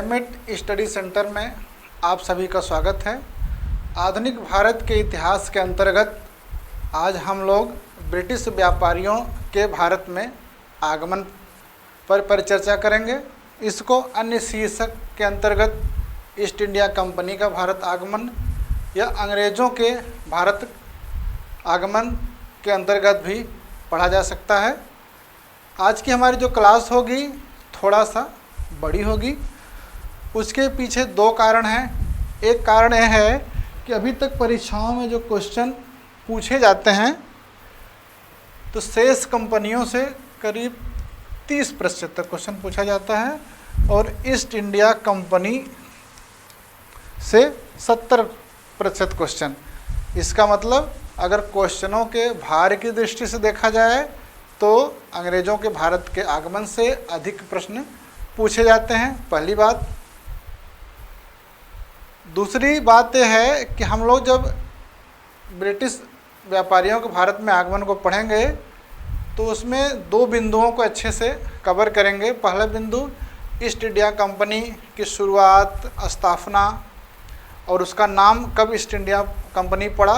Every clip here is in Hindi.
एमएट स्टडी सेंटर में आप सभी का स्वागत है। आधुनिक भारत के इतिहास के अंतर्गत आज हम लोग ब्रिटिश व्यापारियों के भारत में आगमन पर परिचर्चा करेंगे। इसको अन्य शीर्षक के अंतर्गत ईस्ट इंडिया कंपनी का भारत आगमन या अंग्रेज़ों के भारत आगमन के अंतर्गत भी पढ़ा जा सकता है। आज की हमारी जो क्लास होगी थोड़ा सा बड़ी होगी। उसके पीछे दो कारण हैं। एक कारण यह है कि अभी तक परीक्षाओं में जो क्वेश्चन पूछे जाते हैं तो शेष कंपनियों से करीब 30% तक क्वेश्चन पूछा जाता है और ईस्ट इंडिया कंपनी से 70% क्वेश्चन। इसका मतलब अगर क्वेश्चनों के भार की दृष्टि से देखा जाए तो अंग्रेज़ों के भारत के आगमन से अधिक प्रश्न पूछे जाते हैं, पहली बात। दूसरी बात यह है कि हम लोग जब ब्रिटिश व्यापारियों के भारत में आगमन को पढ़ेंगे तो उसमें दो बिंदुओं को अच्छे से कवर करेंगे। पहला बिंदु ईस्ट इंडिया कंपनी की शुरुआत, स्थापना और उसका नाम कब ईस्ट इंडिया कंपनी पड़ा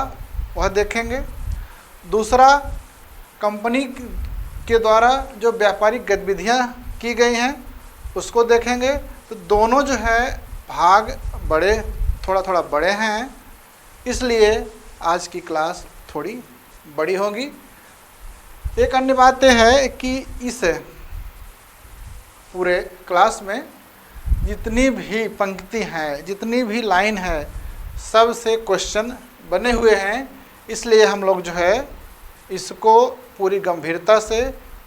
वह देखेंगे। दूसरा कंपनी के द्वारा जो व्यापारिक गतिविधियां की गई हैं उसको देखेंगे। तो दोनों जो है भाग थोड़ा बड़े हैं, इसलिए आज की क्लास थोड़ी बड़ी होगी। एक अन्य बात यह है कि इस पूरे क्लास में जितनी भी पंक्ति हैं, जितनी भी लाइन है, सब से क्वेश्चन बने हुए हैं। इसलिए हम लोग जो है इसको पूरी गंभीरता से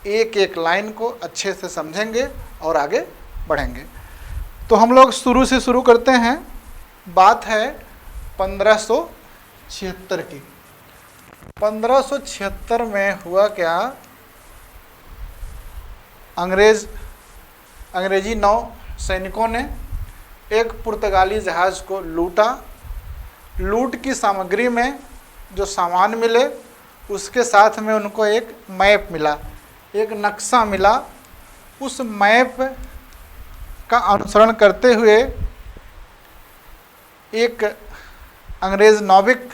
एक एक लाइन को अच्छे से समझेंगे और आगे बढ़ेंगे। तो हम लोग शुरू करते हैं। बात है 1576 की। 1576 में हुआ क्या? अंग्रेजी नौ सैनिकों ने एक पुर्तगाली जहाज़ को लूटा। लूट की सामग्री में जो सामान मिले उसके साथ में उनको एक मैप मिला, एक नक्शा मिला। उस मैप का अनुसरण करते हुए एक अंग्रेज़ नाविक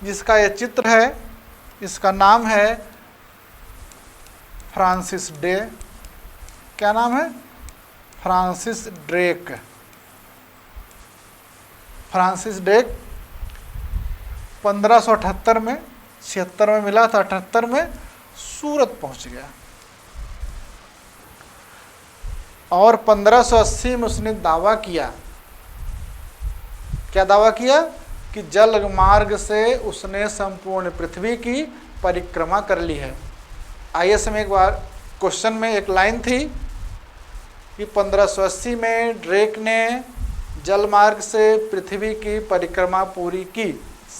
जिसका ये चित्र है, इसका नाम है फ्रांसिस डे। क्या नाम है? Francis Drake. फ्रांसिस ड्रेक 1578 में, 76 में मिला था, 78 में सूरत पहुंच गया और 1580 में उसने दावा किया। क्या दावा किया? कि जल मार्ग से उसने संपूर्ण पृथ्वी की परिक्रमा कर ली है। आईएएस में एक बार क्वेश्चन में एक लाइन थी कि 1580 में ड्रेक ने जल मार्ग से पृथ्वी की परिक्रमा पूरी की।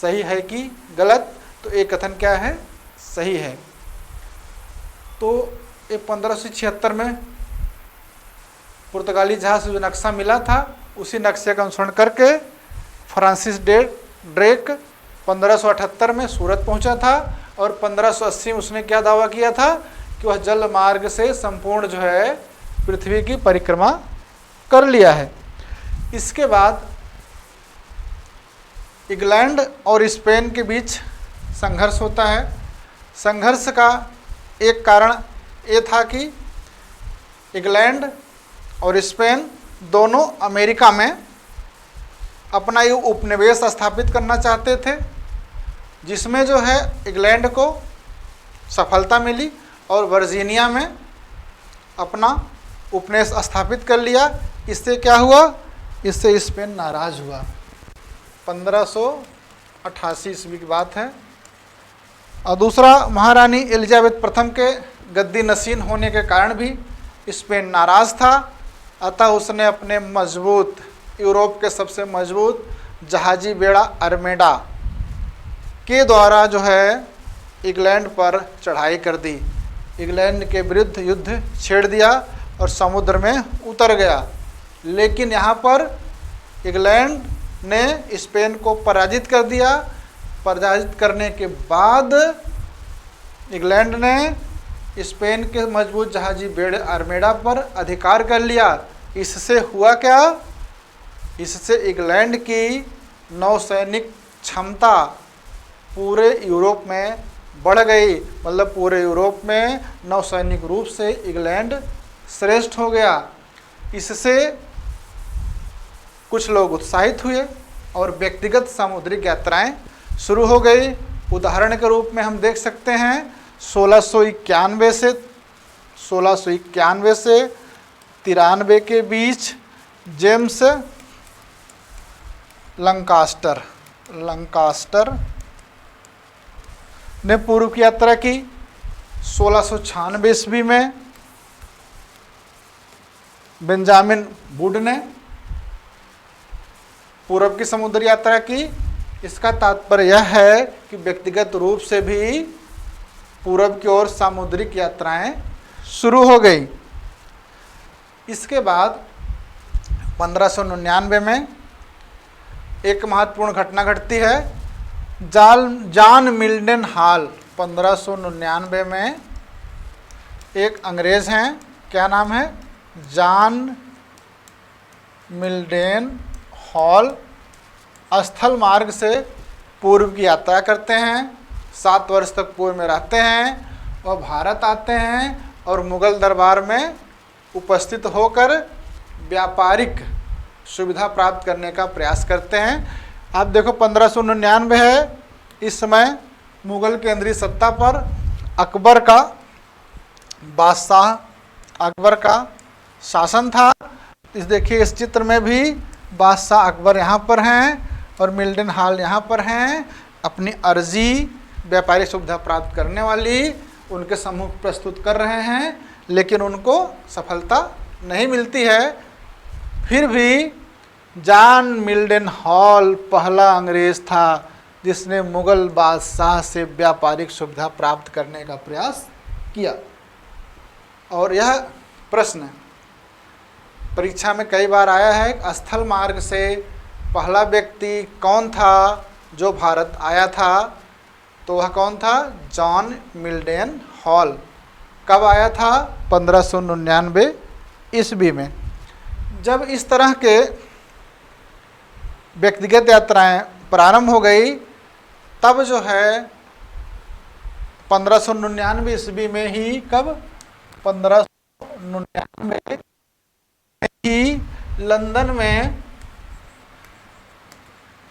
सही है कि गलत? तो एक कथन क्या है? सही है। तो ये 1576 में पुर्तगाली जहाज से जो नक्शा मिला था उसी नक्शे का अनुसरण करके फ्रांसिस ड्रेक 1578 में सूरत पहुंचा था और 1580 में उसने क्या दावा किया था कि वह जल मार्ग से संपूर्ण जो है पृथ्वी की परिक्रमा कर लिया है। इसके बाद इंग्लैंड और स्पेन के बीच संघर्ष होता है। संघर्ष का एक कारण ये था कि इंग्लैंड और स्पेन दोनों अमेरिका में अपना ये उपनिवेश स्थापित करना चाहते थे, जिसमें जो है इंग्लैंड को सफलता मिली और वर्जीनिया में अपना उपनिवेश स्थापित कर लिया। इससे क्या हुआ? इससे स्पेन नाराज़ हुआ। 1588 ईस्वी की बात है। और दूसरा, महारानी एलिजाबेथ प्रथम के गद्दी नशीन होने के कारण भी स्पेन नाराज़ था। अतः उसने अपने मजबूत, यूरोप के सबसे मजबूत जहाजी बेड़ा आर्मेडा के द्वारा जो है इंग्लैंड पर चढ़ाई कर दी। इंग्लैंड के विरुद्ध युद्ध छेड़ दिया और समुद्र में उतर गया। लेकिन यहाँ पर इंग्लैंड ने स्पेन को पराजित कर दिया। पराजित करने के बाद इंग्लैंड ने स्पेन के मजबूत जहाजी बेड़े आर्मेडा पर अधिकार कर लिया। इससे हुआ क्या? इससे इंग्लैंड की नौसैनिक क्षमता पूरे यूरोप में बढ़ गई। मतलब पूरे यूरोप में नौसैनिक रूप से इंग्लैंड श्रेष्ठ हो गया। इससे कुछ लोग उत्साहित हुए और व्यक्तिगत सामुद्रिक यात्राएं शुरू हो गई। उदाहरण के रूप में हम देख सकते हैं 1691 से 93 के बीच जेम्स लंकास्टर ने पूर्व की यात्रा की। 1696 ईस्वी में बेंजामिन वुड ने पूर्व की समुद्री यात्रा की। इसका तात्पर्य यह है कि व्यक्तिगत रूप से भी पूरब की ओर सामुद्रिक यात्राएं शुरू हो गई। इसके बाद 1599 में एक महत्वपूर्ण घटना घटती है। जॉन मिल्डन हॉल 1599 में एक अंग्रेज हैं, क्या नाम है? जॉन मिल्डन हॉल स्थल मार्ग से पूर्व की यात्रा करते हैं। 7 वर्ष तक पूर्व में रहते हैं। वह भारत आते हैं और मुगल दरबार में उपस्थित होकर व्यापारिक सुविधा प्राप्त करने का प्रयास करते हैं। आप देखो 1599 है, इस समय मुगल केंद्रीय सत्ता पर अकबर का बादशाह अकबर का शासन था। देखिए इस चित्र में भी बादशाह अकबर यहाँ पर हैं और मिल्डन हॉल यहाँ पर हैं। अपनी अर्जी व्यापारिक सुविधा प्राप्त करने वाली उनके सम्मुख प्रस्तुत कर रहे हैं, लेकिन उनको सफलता नहीं मिलती है। फिर भी जॉन मिल्डन हॉल पहला अंग्रेज था जिसने मुगल बादशाह से व्यापारिक सुविधा प्राप्त करने का प्रयास किया। और यह प्रश्न परीक्षा में कई बार आया है, स्थल मार्ग से पहला व्यक्ति कौन था जो भारत आया था? तो वह कौन था? John Mildenhall. कब आया था? 1599 ईस्वी में। जब इस तरह के व्यक्तिगत यात्राएं प्रारंभ हो गई, तब जो है 1599 ईस्वी में ही, कब? 1599 में ही लंदन में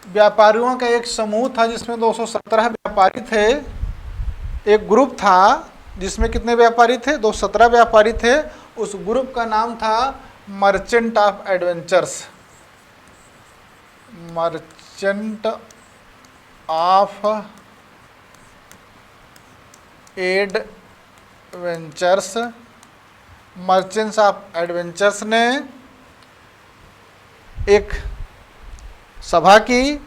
व्यापारियों का एक समूह था जिसमें 217 व्यापारी थे। एक ग्रुप था जिसमें कितने व्यापारी थे? 217 व्यापारी थे। उस ग्रुप का नाम था merchant of adventures. Merchant of adventures. Merchants of adventures ने एक सभा की।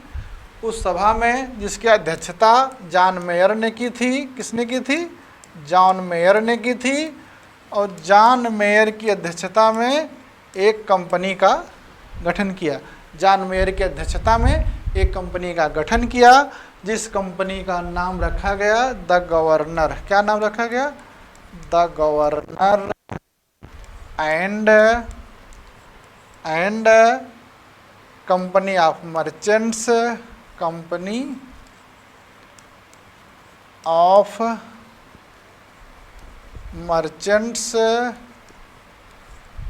उस सभा में जिसकी अध्यक्षता जॉन मेयर ने की थी। किसने की थी? जॉन मेयर ने की थी। और जॉन मेयर की अध्यक्षता में एक कंपनी का गठन किया। जॉन मेयर की अध्यक्षता में एक कंपनी का गठन किया, जिस कंपनी का नाम रखा गया द गवर्नर। क्या नाम रखा गया? The governor and company of merchants. Company of merchants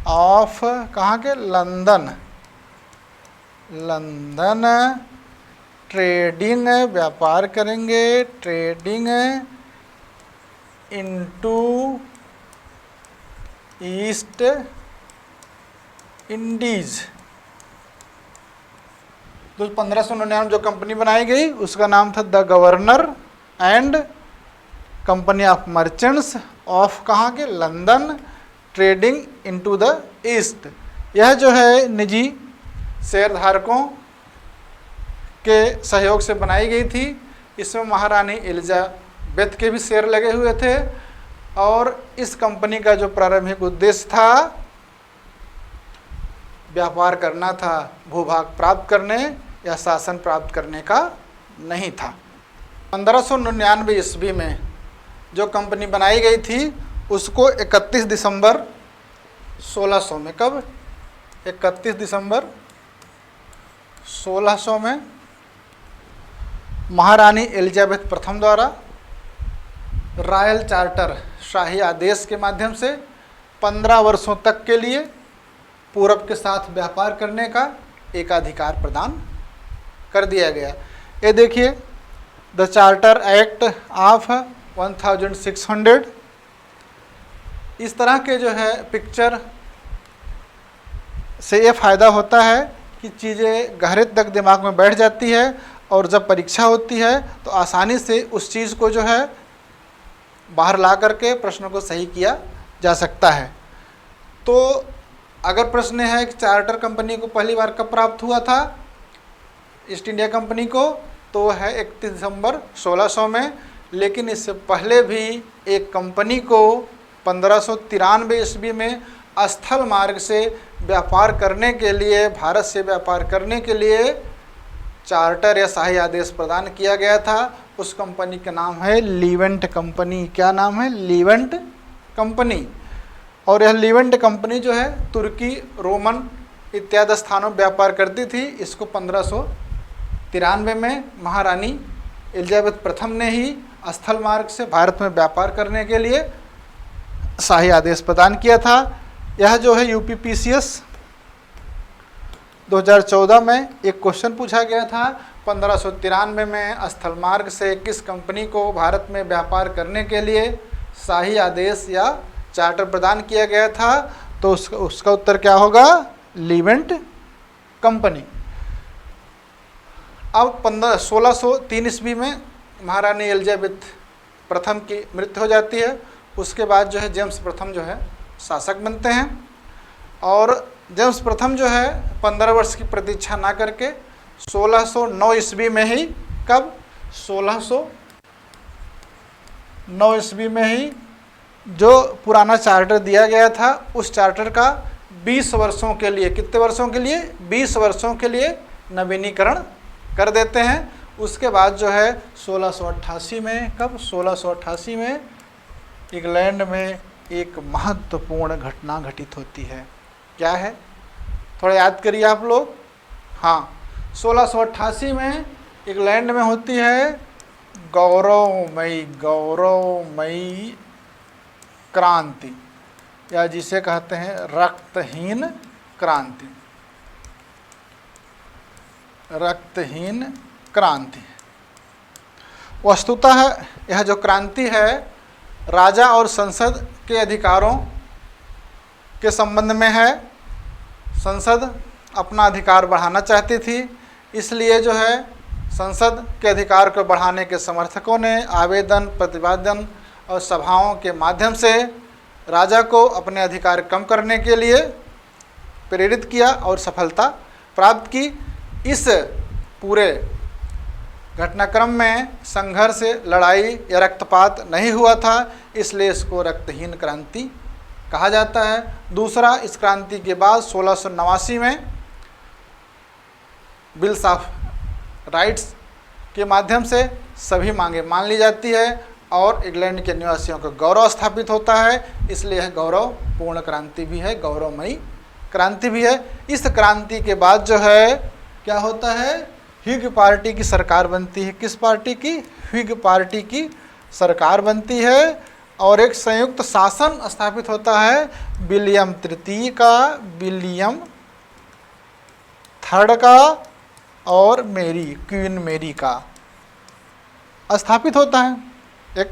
of कहाँ के? लंदन। लंदन ट्रेडिंग, व्यापार करेंगे, ट्रेडिंग इनटू ईस्ट इंडीज। तो 1599 जो कंपनी बनाई गई उसका नाम था the governor and company of merchants of कहाँ के? London trading into the east. यह जो है निजी शेयरधारकों के सहयोग से बनाई गई थी। इसमें महारानी एलिजाबेथ के भी शेयर लगे हुए थे। और इस कंपनी का जो प्रारंभिक उद्देश्य था व्यापार करना था, भूभाग प्राप्त करने या शासन प्राप्त करने का नहीं था। 1599 ईस्वी में जो कंपनी बनाई गई थी उसको 31 दिसंबर 1600 में, कब? 31 दिसंबर 1600 में महारानी एलिजाबेथ प्रथम द्वारा रॉयल चार्टर शाही आदेश के माध्यम से 15 वर्षों तक के लिए पूरब के साथ व्यापार करने का एकाधिकार प्रदान कर दिया गया। ये देखिए द चार्टर एक्ट ऑफ 1600। इस तरह के जो है पिक्चर से ये फ़ायदा होता है कि चीज़ें गहरे तक दिमाग में बैठ जाती है और जब परीक्षा होती है तो आसानी से उस चीज़ को जो है बाहर ला करके प्रश्नों को सही किया जा सकता है। तो अगर प्रश्न है कि चार्टर कंपनी को पहली बार कब प्राप्त हुआ था ईस्ट इंडिया कंपनी को, तो है 31 दिसंबर 1600 में। लेकिन इससे पहले भी एक कंपनी को 1593 ईस्वी में स्थल मार्ग से व्यापार करने के लिए, भारत से व्यापार करने के लिए चार्टर या शाही आदेश प्रदान किया गया था। उस कंपनी का नाम है लीवेंट कंपनी। क्या नाम है? लीवेंट कंपनी। और यह लीवेंट कंपनी जो है तुर्की, रोमन इत्यादि स्थानों में व्यापार करती थी। इसको 1593 में महारानी एलिजाबेथ प्रथम ने ही स्थल मार्ग से भारत में व्यापार करने के लिए शाही आदेश प्रदान किया था। यह जो है यूपीपीसीएस 2014 में एक क्वेश्चन पूछा गया था, 1593 में स्थल मार्ग से किस कंपनी को भारत में व्यापार करने के लिए शाही आदेश या चार्टर प्रदान किया गया था? तो उसका उत्तर क्या होगा? लीवेंट कंपनी। अब 1603 ईस्वी में महारानी एलिजाबेथ प्रथम की मृत्यु हो जाती है। उसके बाद जो है जेम्स प्रथम जो है शासक बनते हैं और जेम्स प्रथम जो है 15 वर्ष की प्रतीक्षा ना करके 1609 ईस्वी में ही, कब? 1609 ईस्वी में ही जो पुराना चार्टर दिया गया था उस चार्टर का 20 वर्षों के लिए, कितने वर्षों के लिए? 20 वर्षों के लिए नवीनीकरण कर देते हैं। उसके बाद जो है 1688 में, कब? 1688 में इंग्लैंड में एक महत्वपूर्ण घटना घटित होती है। क्या है? थोड़ा याद करिए आप लोग। हाँ, 1688 में इंग्लैंड में होती है गौरवमयी क्रांति, या जिसे कहते हैं रक्तहीन क्रांति। रक्तहीन क्रांति। वस्तुतः यह जो क्रांति है राजा और संसद के अधिकारों के संबंध में है। संसद अपना अधिकार बढ़ाना चाहती थी, इसलिए जो है संसद के अधिकार को बढ़ाने के समर्थकों ने आवेदन, प्रतिवेदन और सभाओं के माध्यम से राजा को अपने अधिकार कम करने के लिए प्रेरित किया और सफलता प्राप्त की। इस पूरे घटनाक्रम में संघर्ष, लड़ाई या रक्तपात नहीं हुआ था, इसलिए इसको रक्तहीन क्रांति कहा जाता है। दूसरा, इस क्रांति के बाद 1689 में बिल्स ऑफ राइट्स के माध्यम से सभी मांगे मान ली जाती है और इंग्लैंड के निवासियों का गौरव स्थापित होता है, इसलिए यह गौरवपूर्ण क्रांति भी है, गौरवमयी क्रांति भी है। इस क्रांति के बाद जो है क्या होता है? ह्यूग पार्टी की सरकार बनती है। किस पार्टी की? ह्यूग पार्टी की सरकार बनती है और एक संयुक्त शासन स्थापित होता है विलियम तृतीय का, विलियम थर्ड का और मेरी, क्वीन मेरी का स्थापित होता है। एक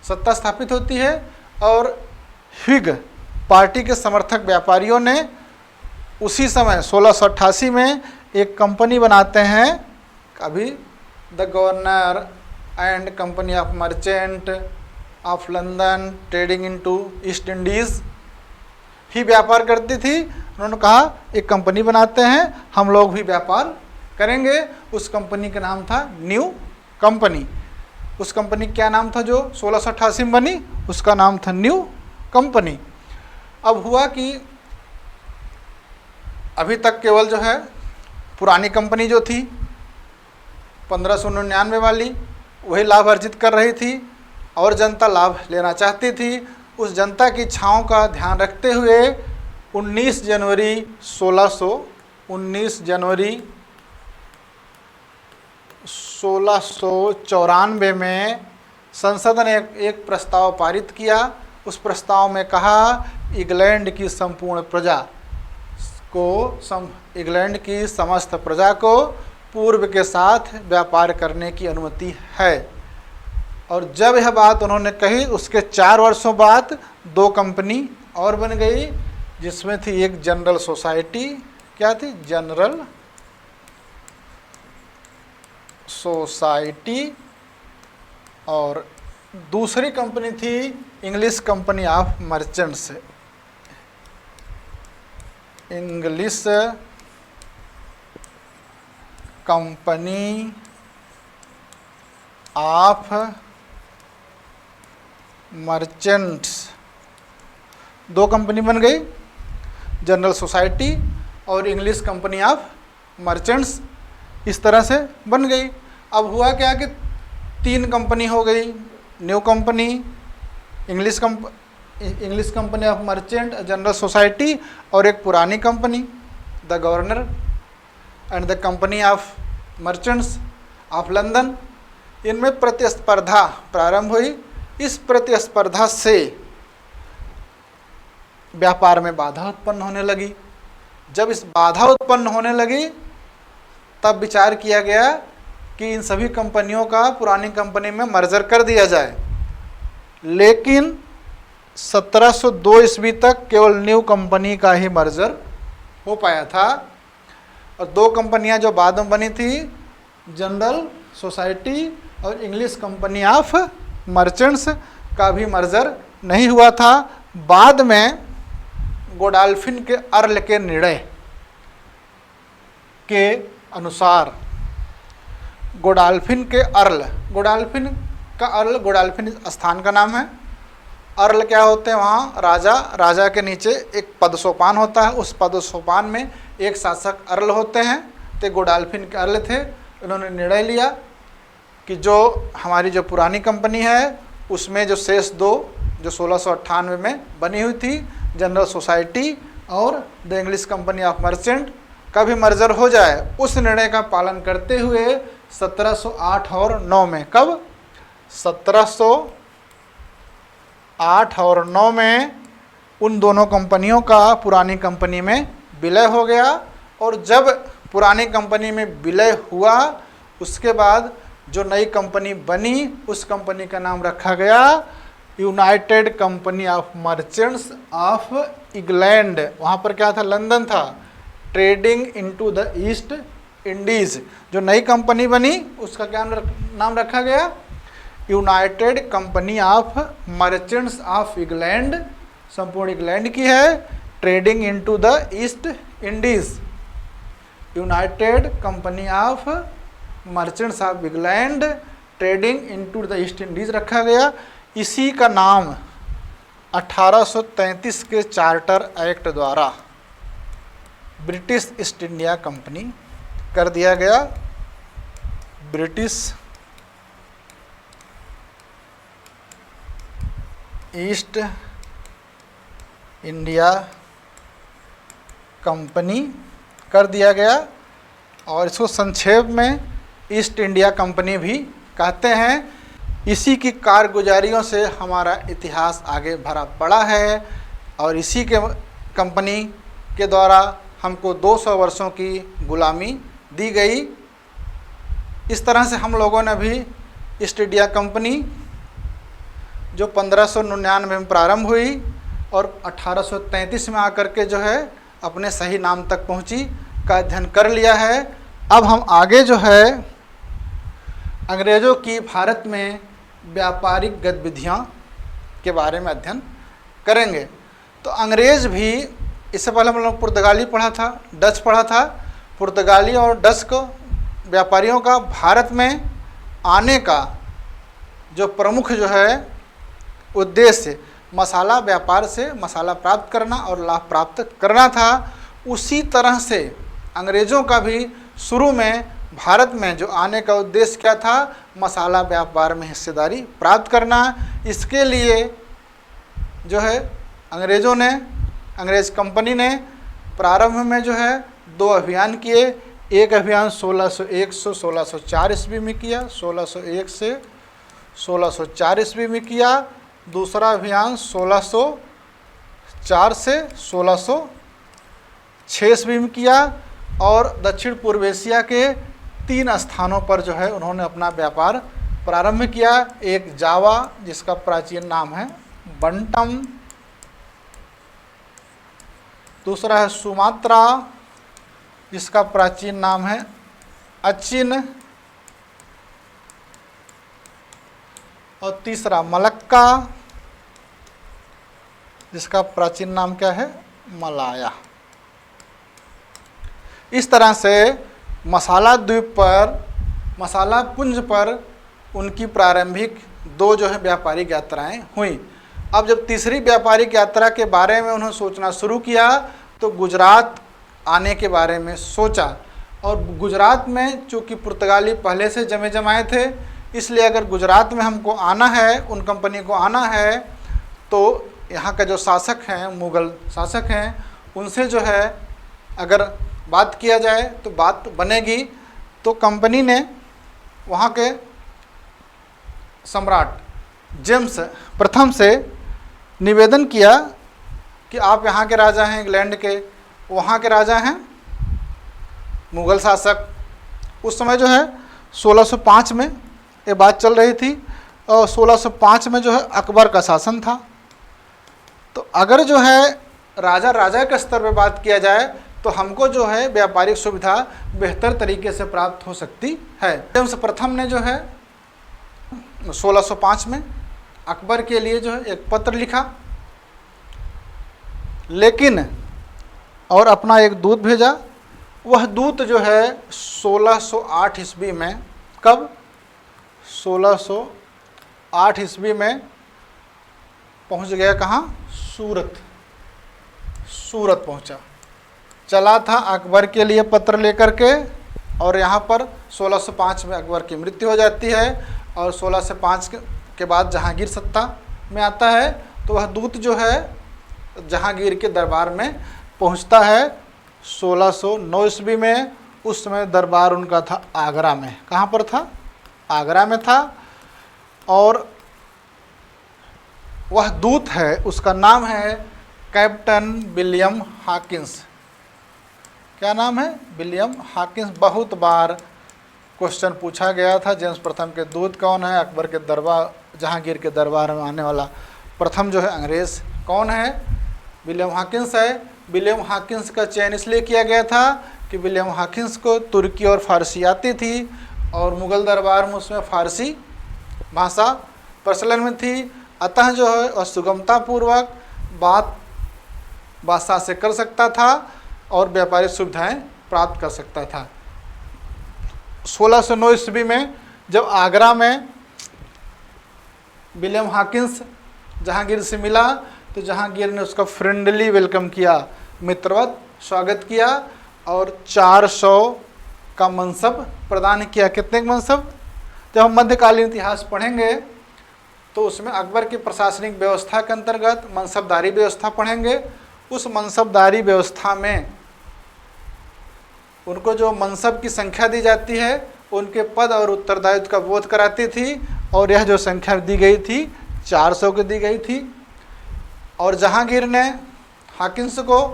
सत्ता स्थापित होती है और ह्यूग पार्टी के समर्थक व्यापारियों ने उसी समय 1688 में एक कंपनी बनाते हैं, अभी the governor and company of merchant of London trading into East Indies ही व्यापार करती थी। उन्होंने कहा एक कंपनी बनाते हैं, हम लोग भी व्यापार करेंगे। उस कंपनी का नाम था न्यू कंपनी। उस कंपनी का क्या नाम था जो 1688 में बनी? उसका नाम था न्यू कंपनी। अब हुआ कि अभी तक केवल जो है पुरानी कंपनी जो थी 1599 वाली वही लाभ अर्जित कर रही थी और जनता लाभ लेना चाहती थी। उस जनता की इच्छाओं का ध्यान रखते हुए 19 जनवरी 1694 में संसद ने एक प्रस्ताव पारित किया। उस प्रस्ताव में कहा इंग्लैंड की संपूर्ण प्रजा को इंग्लैंड की समस्त प्रजा को पूर्व के साथ व्यापार करने की अनुमति है। और जब यह बात उन्होंने कही उसके 4 वर्षों बाद 2 कंपनी और बन गई, जिसमें थी एक जनरल सोसाइटी, क्या थी, जनरल सोसाइटी, और दूसरी कंपनी थी English company of merchants, English company of merchants. 2 company बन गई, जनरल सोसाइटी और इंग्लिश कंपनी ऑफ मर्चेंट्स, इस तरह से बन गई। अब हुआ क्या कि 3 कंपनी हो गई, new company, English company of merchant, general society, और एक पुरानी company the governor and the company of merchants of London. इनमें प्रतिस्पर्धा प्रारंभ हुई। इस प्रतिस्पर्धा से व्यापार में बाधा उत्पन्न होने लगी। जब इस बाधा उत्पन्न होने लगी तब विचार किया गया कि इन सभी कंपनियों का पुरानी कंपनी में मर्जर कर दिया जाए। लेकिन 1702 ईस्वी तक केवल न्यू कंपनी का ही मर्जर हो पाया था, और 2 कंपनियां जो बाद में बनी थी, जनरल सोसाइटी और इंग्लिश कंपनी ऑफ मर्चेंट्स, का भी मर्जर नहीं हुआ था। बाद में गोडाल्फिन के अर्ल के निर्णय के अनुसार गोडाल्फिन स्थान का नाम है। अर्ल क्या होते हैं, वहाँ राजा के नीचे एक पदसोपान होता है, उस पदसोपान में एक शासक अर्ल होते हैं। तो गोडाल्फिन के अर्ल थे। उन्होंने निर्णय लिया कि जो हमारी जो पुरानी कंपनी है उसमें जो शेष 2 जो 1698 में बनी हुई थी, जनरल सोसाइटी और the English company of merchant, का भी मर्जर हो जाए। उस निर्णय का पालन करते हुए 1708 और 9 में, कब, 1708 और 9 में उन दोनों कंपनियों का पुरानी कंपनी में विलय हो गया। और जब पुरानी कंपनी में विलय हुआ उसके बाद जो नई कंपनी बनी उस कंपनी का नाम रखा गया United company of merchants of England. वहाँ पर क्या था, लंदन था। Trading into the east Indies, जो नई कंपनी बनी उसका क्या नाम रखा गया, United company of merchants of England, संपूर्ण इंग्लैंड की है। Trading into the east Indies, United company of merchants of England, trading into the east Indies रखा गया। इसी का नाम 1833 के चार्टर एक्ट द्वारा ब्रिटिश ईस्ट इंडिया कंपनी कर दिया गया। ब्रिटिश ईस्ट इंडिया कंपनी कर दिया गया, और इसको संक्षेप में ईस्ट इंडिया कंपनी भी कहते हैं। इसी की कारगुजारियों से हमारा इतिहास आगे भरा पड़ा है, और इसी के कंपनी के द्वारा हमको 200 वर्षों की गुलामी दी गई। इस तरह से हम लोगों ने भी ईस्ट इंडिया कंपनी जो 1599 में प्रारंभ हुई और 1833 में आकर के जो है अपने सही नाम तक पहुंची, का अध्ययन कर लिया है। अब हम आगे जो है अंग्रेज़ों की भारत में व्यापारिक गतिविधियां के बारे में अध्ययन करेंगे। तो अंग्रेज़ भी, इससे पहले हम लोग पुर्तगाली पढ़ा था, डच पढ़ा था। पुर्तगाली और डच को व्यापारियों का भारत में आने का जो प्रमुख जो है उद्देश्य मसाला व्यापार से मसाला प्राप्त करना और लाभ प्राप्त करना था। उसी तरह से अंग्रेज़ों का भी शुरू में भारत में जो आने का उद्देश्य क्या था, मसाला व्यापार में हिस्सेदारी प्राप्त करना। इसके लिए जो है अंग्रेज़ों ने अंग्रेज कंपनी ने प्रारंभ में जो है 2 अभियान किए। एक अभियान 1601 से 1604 ईस्वी में किया, 1601 से 1604 ईस्वी में किया। दूसरा अभियान 1604 से 1606 ईस्वी में किया। और दक्षिण पूर्व एशिया के 3 स्थानों पर जो है उन्होंने अपना व्यापार प्रारंभ किया। एक जावा, जिसका प्राचीन नाम है बंटम। दूसरा है सुमात्रा, जिसका प्राचीन नाम है अचिन। और तीसरा मलक्का, जिसका प्राचीन नाम क्या है, मलाया। इस तरह से मसाला द्वीप पर, मसाला पुंज पर उनकी प्रारंभिक 2 जो है व्यापारिक यात्राएं हुई। अब जब तीसरी व्यापारिक यात्रा के बारे में उन्होंने सोचना शुरू किया तो गुजरात आने के बारे में सोचा। और गुजरात में चूँकि पुर्तगाली पहले से जमे जमाए थे, इसलिए अगर गुजरात में हमको आना है, उन कंपनी को आना है, तो यहाँ का जो शासक हैं, मुग़ल शासक हैं, उनसे जो है अगर बात किया जाए तो बात बनेगी। तो कंपनी ने वहाँ के सम्राट जेम्स प्रथम से निवेदन किया कि आप यहाँ के राजा हैं, इंग्लैंड के, वहाँ के राजा हैं मुग़ल शासक। उस समय जो है 1605 में ये बात चल रही थी और 1605 में जो है अकबर का शासन था। तो अगर जो है राजा के स्तर पे बात किया जाए तो हमको जो है व्यापारिक सुविधा बेहतर तरीके से प्राप्त हो सकती है। जेम्स प्रथम ने जो है 1605 में अकबर के लिए जो है एक पत्र लिखा, लेकिन और अपना एक दूत भेजा। वह दूत जो है 1608 ईस्वी में, कब, 1608 ईस्वी में पहुंच गया कहाँ, सूरत पहुंचा, चला था अकबर के लिए पत्र लेकर के। और यहाँ पर 1605 में अकबर की मृत्यु हो जाती है और 1605 के बाद जहांगीर सत्ता में आता है। तो वह दूत जो है जहांगीर के दरबार में पहुँचता है 1609 ईस्वी में। उस समय दरबार उनका था आगरा में। कहाँ पर था, आगरा में था। और वह दूत है, उसका नाम है कैप्टन विलियम हॉकिंस। क्या नाम है, विलियम हॉकिंस। बहुत बार क्वेश्चन पूछा गया था, जेम्स प्रथम के दूत कौन है, अकबर के दरबार, जहांगीर के दरबार में आने वाला प्रथम जो है अंग्रेज़ कौन है, विलियम हॉकिंस है। विलियम हॉकिंस का चयन इसलिए किया गया था कि विलियम हॉकिंस को तुर्की और फारसी आती थी और मुग़ल दरबार में उसमें फारसी भाषा प्रचलन में थी। अतः जो है वह सुगमतापूर्वक बात बादशाह से कर सकता था और व्यापारिक सुविधाएं प्राप्त कर सकता था। 1609 ईस्वी में जब आगरा में विलियम हॉकिंस जहांगीर से मिला तो जहांगीर ने उसका फ्रेंडली वेलकम किया, मित्रवत स्वागत किया और 400 का मनसब प्रदान किया। कितने मनसब, जब हम मध्यकालीन इतिहास पढ़ेंगे तो उसमें अकबर की प्रशासनिक व्यवस्था के अंतर्गत मनसबदारी व्यवस्था पढ़ेंगे। उस मनसबदारी व्यवस्था में उनको जो मनसब की संख्या दी जाती है उनके पद और उत्तरदायित्व का बोध कराती थी। और यह जो संख्या दी गई थी 400 की दी गई थी। और जहांगीर ने हॉकिंस को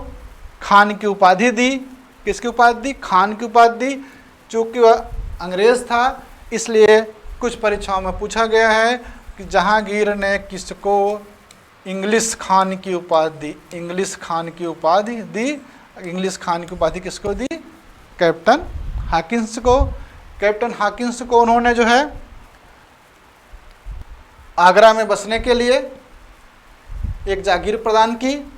खान की उपाधि दी। किसकी उपाधि दी, खान की उपाधि दी। चूँकि वह अंग्रेज़ था इसलिए कुछ परीक्षाओं में पूछा गया है कि जहांगीर ने किसको इंग्लिश खान की उपाधि दी, इंग्लिश खान की उपाधि दी। इंग्लिश खान की उपाधि किसको दी, कैप्टन हॉकिंस को। कैप्टन हॉकिंस को उन्होंने जो है आगरा में बसने के लिए एक जागीर प्रदान की।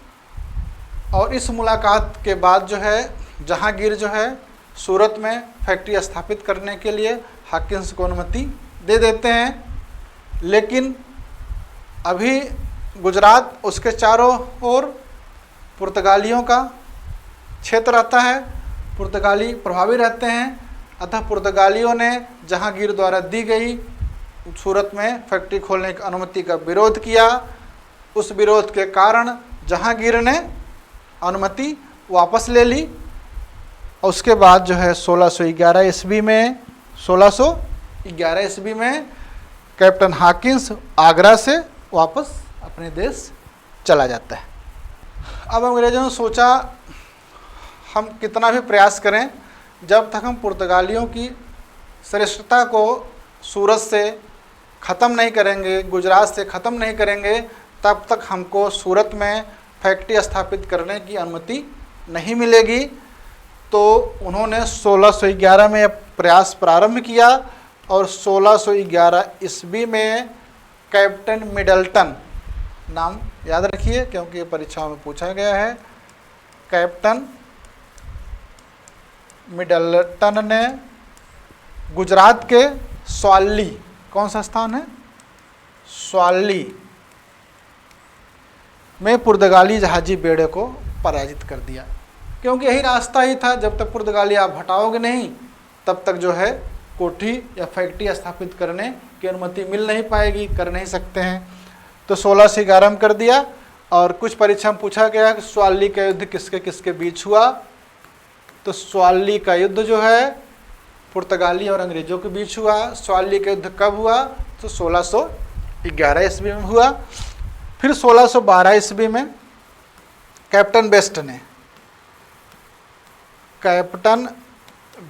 और इस मुलाकात के बाद जो है जहांगीर जो है सूरत में फैक्ट्री स्थापित करने के लिए हॉकिंस को अनुमति दे देते हैं। लेकिन अभी गुजरात उसके चारों ओर पुर्तगालियों का क्षेत्र रहता है, पुर्तगाली प्रभावी रहते हैं। अतः पुर्तगालियों ने जहांगीर द्वारा दी गई सूरत में फैक्ट्री खोलने की अनुमति का विरोध किया। उस विरोध के कारण जहांगीर ने अनुमति वापस ले ली। और उसके बाद जो है 1611 ईस्वी में कैप्टन हॉकिंस आगरा से वापस अपने देश चला जाता है। अब अंग्रेज़ों ने सोचा हम कितना भी प्रयास करें, जब तक हम पुर्तगालियों की श्रेष्ठता को सूरत से ख़त्म नहीं करेंगे, गुजरात से ख़त्म नहीं करेंगे, तब तक हमको सूरत में फैक्ट्री स्थापित करने की अनुमति नहीं मिलेगी। तो उन्होंने 1611 में प्रयास प्रारंभ किया और 1611 ईस्वी में कैप्टन मिडल्टन, नाम याद रखिए क्योंकि ये परीक्षाओं में पूछा गया है, कैप्टन मिडल्टन ने गुजरात के स्वाली, कौन सा स्थान है, स्वाली में पुर्तगाली जहाजी बेड़े को पराजित कर दिया। क्योंकि यही रास्ता ही था, जब तक पुर्तगाली आप हटाओगे नहीं तब तक जो है कोठी या फैक्ट्री स्थापित करने की अनुमति मिल नहीं पाएगी, कर नहीं सकते हैं। तो 1611 में कर दिया। और कुछ परीक्षा में पूछा गया कि स्वाली का युद्ध किसके किसके बीच हुआ। तो स्वाली का युद्ध जो है पुर्तगाली और अंग्रेज़ों के बीच हुआ। स्वाली का युद्ध कब हुआ, तो 1611 ईस्वी में हुआ। फिर 1612 ईस्वी में कैप्टन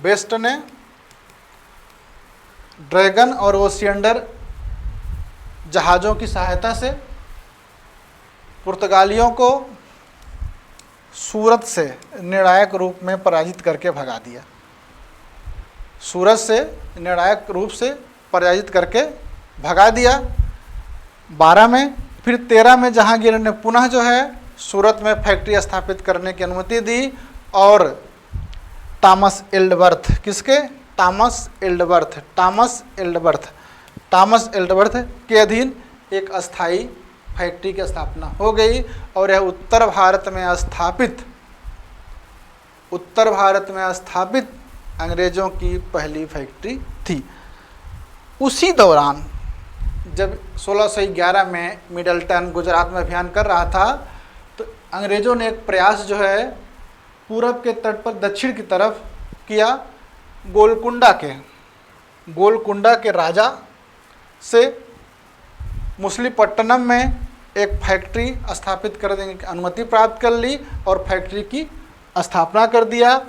बेस्ट ने ड्रैगन और ओसियंडर जहाज़ों की सहायता से पुर्तगालियों को सूरत से निर्णायक रूप में पराजित करके भगा दिया। सूरत से निर्णायक रूप से पराजित करके भगा दिया 12 में। फिर 13 में जहांगीर ने पुनः जो है सूरत में फैक्ट्री स्थापित करने की अनुमति दी और टॉमस एल्डवर्थ के अधीन एक अस्थाई फैक्ट्री की स्थापना हो गई। और यह उत्तर भारत में स्थापित अंग्रेज़ों की पहली फैक्ट्री थी। उसी दौरान जब 1611 में मिडल्टन गुजरात में अभियान कर रहा था, तो अंग्रेज़ों ने एक प्रयास जो है पूरब के तट पर दक्षिण की तरफ किया। गोलकुंडा के राजा से मछलीपट्टनम में एक फैक्ट्री स्थापित कर देने की अनुमति प्राप्त कर ली और फैक्ट्री की स्थापना कर दिया।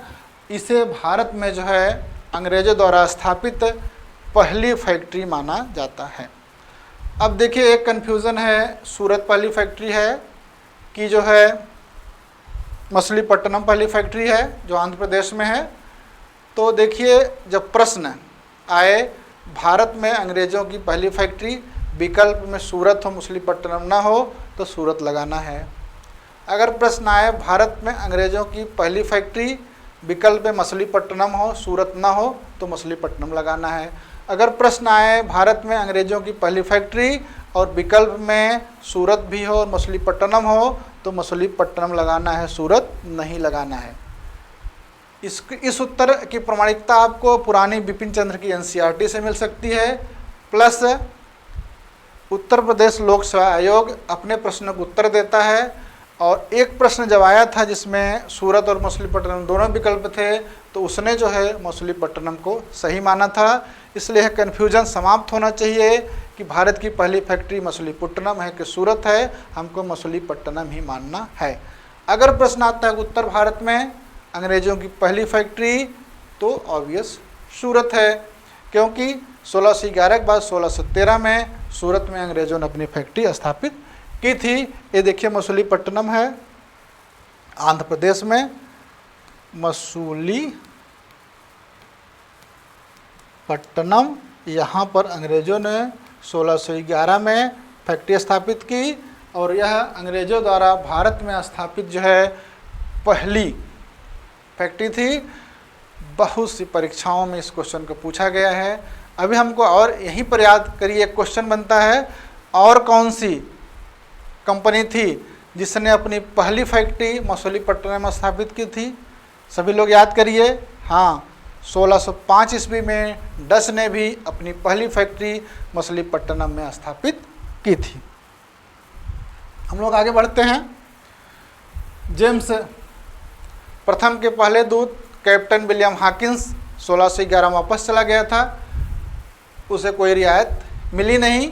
इसे भारत में जो है अंग्रेज़ों द्वारा स्थापित पहली फैक्ट्री माना जाता है। अब देखिए एक कन्फ्यूज़न है, सूरत पहली फैक्ट्री है कि जो है मछलीपट्टनम पहली फैक्ट्री है जो आंध्र प्रदेश में है। तो देखिए जब प्रश्न आए भारत में अंग्रेज़ों की पहली फैक्ट्री, विकल्प में सूरत हो मछलीपट्टनम ना हो तो सूरत लगाना है। अगर प्रश्न आए भारत में अंग्रेज़ों की पहली फैक्ट्री, विकल्प में मछलीपट्टनम हो सूरत ना हो तो मछलीपट्टनम लगाना है। अगर प्रश्न आए भारत में अंग्रेज़ों की पहली फैक्ट्री और विकल्प में सूरत भी हो और मछलीपट्टनम हो तो मछलीपट्टनम लगाना है, सूरत नहीं लगाना है। इस उत्तर की प्रामाणिकता आपको पुरानी बिपिन चंद्र की एनसीईआरटी से मिल सकती है, प्लस उत्तर प्रदेश लोक सेवा आयोग अपने प्रश्नों को उत्तर देता है। और एक प्रश्न जब आया था जिसमें सूरत और मछलीपट्टनम दोनों विकल्प थे, तो उसने जो है मछलीपट्टनम को सही माना था। इसलिए कन्फ्यूजन समाप्त होना चाहिए कि भारत की पहली फैक्ट्री मछलीपट्टनम है कि सूरत है, हमको मछलीपट्टनम ही मानना है। अगर प्रश्न आता है उत्तर भारत में अंग्रेज़ों की पहली फैक्ट्री, तो ऑब्वियस सूरत है, क्योंकि 1611 के बाद 1613 में सूरत में अंग्रेज़ों ने अपनी फैक्ट्री स्थापित की थी। ये देखिए मछलीपट्टनम है आंध्र प्रदेश में, मछलीपट्टनम यहाँ पर अंग्रेज़ों ने 1611 में फैक्ट्री स्थापित की और यह अंग्रेज़ों द्वारा भारत में स्थापित जो है पहली फैक्ट्री थी। बहुत सी परीक्षाओं में इस क्वेश्चन को पूछा गया है। अभी हमको और यहीं पर याद करिए एक क्वेश्चन बनता है, और कौन सी कंपनी थी जिसने अपनी पहली फैक्ट्री मछलीपट्टनम में स्थापित की थी? सभी लोग याद करिए। हाँ, 1605 ईस्वी में डच ने भी अपनी पहली फैक्ट्री मछलीपट्टनम में स्थापित की थी। हम लोग आगे बढ़ते हैं। जेम्स प्रथम के पहले दूत कैप्टन विलियम हॉकिंस 1611 में वापस चला गया था, उसे कोई रियायत मिली नहीं।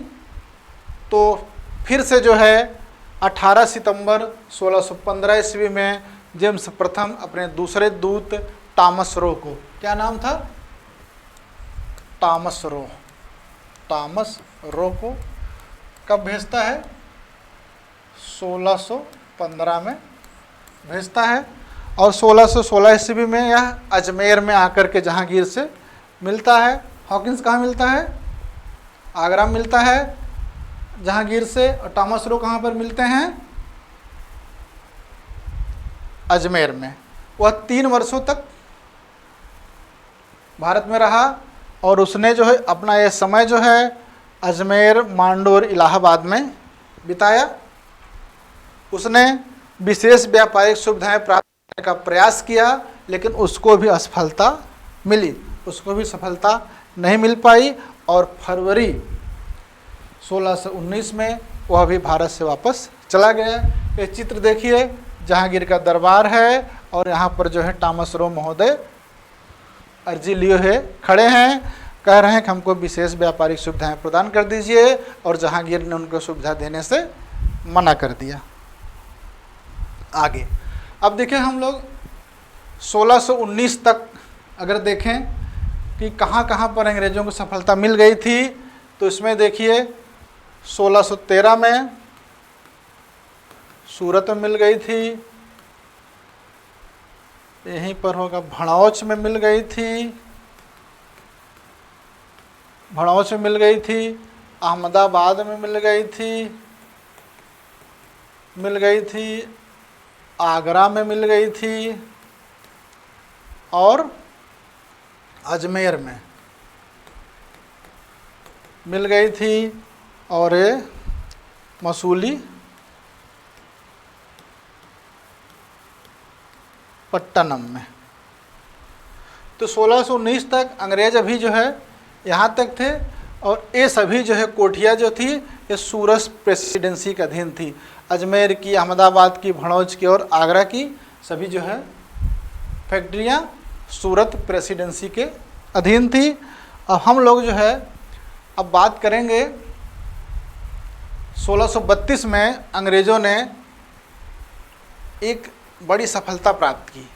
तो फिर से जो है 18 सितंबर 1615 ईस्वी में जेम्स प्रथम अपने दूसरे दूत टॉमस रो को, क्या नाम था, टॉमस रो को कब भेजता है, 1615 में भेजता है। और 1616 ईस्वी में यह अजमेर में आकर के जहांगीर से मिलता है। हॉकिंस कहाँ मिलता है, आगरा में मिलता है जहांगीर से। और टॉमस रो कहाँ पर मिलते हैं, अजमेर में। वह 3 वर्षों तक भारत में रहा और उसने जो है अपना यह समय जो है अजमेर, मांडोर, इलाहाबाद में बिताया। उसने विशेष व्यापारिक सुविधाएं प्राप्त करने का प्रयास किया, लेकिन उसको भी असफलता मिली, उसको भी सफलता नहीं मिल पाई। और फरवरी 1619 में वह भी भारत से वापस चला गया। ये चित्र देखिए, जहांगीर का दरबार है और यहाँ पर जो है टॉमस रो महोदय अर्जी लिए हुए खड़े हैं, कह रहे हैं कि हमको विशेष व्यापारिक सुविधाएं प्रदान कर दीजिए, और जहांगीर ने उनको सुविधा देने से मना कर दिया। आगे अब देखें हम लोग 1619 तक अगर देखें कि कहाँ कहाँ पर अंग्रेज़ों को सफलता मिल गई थी, तो इसमें देखिए 1613 में सूरत में मिल गई थी, यहीं पर होगा भड़ौच में मिल गई थी, भड़ौच में मिल गई थी, अहमदाबाद में मिल गई थी, आगरा में मिल गई थी, और अजमेर में मिल गई थी, और ये मसूली, पट्टनम में। तो 1619 तक अंग्रेज अभी जो है यहाँ तक थे, और ये सभी जो है कोठियाँ जो थी ये सूरत प्रेसिडेंसी के अधीन थी। अजमेर की, अहमदाबाद की, भड़ौच की और आगरा की सभी जो है फैक्ट्रियाँ सूरत प्रेसिडेंसी के अधीन थी। अब हम लोग जो है अब बात करेंगे 1632 में अंग्रेज़ों ने एक बड़ी सफलता प्राप्त की।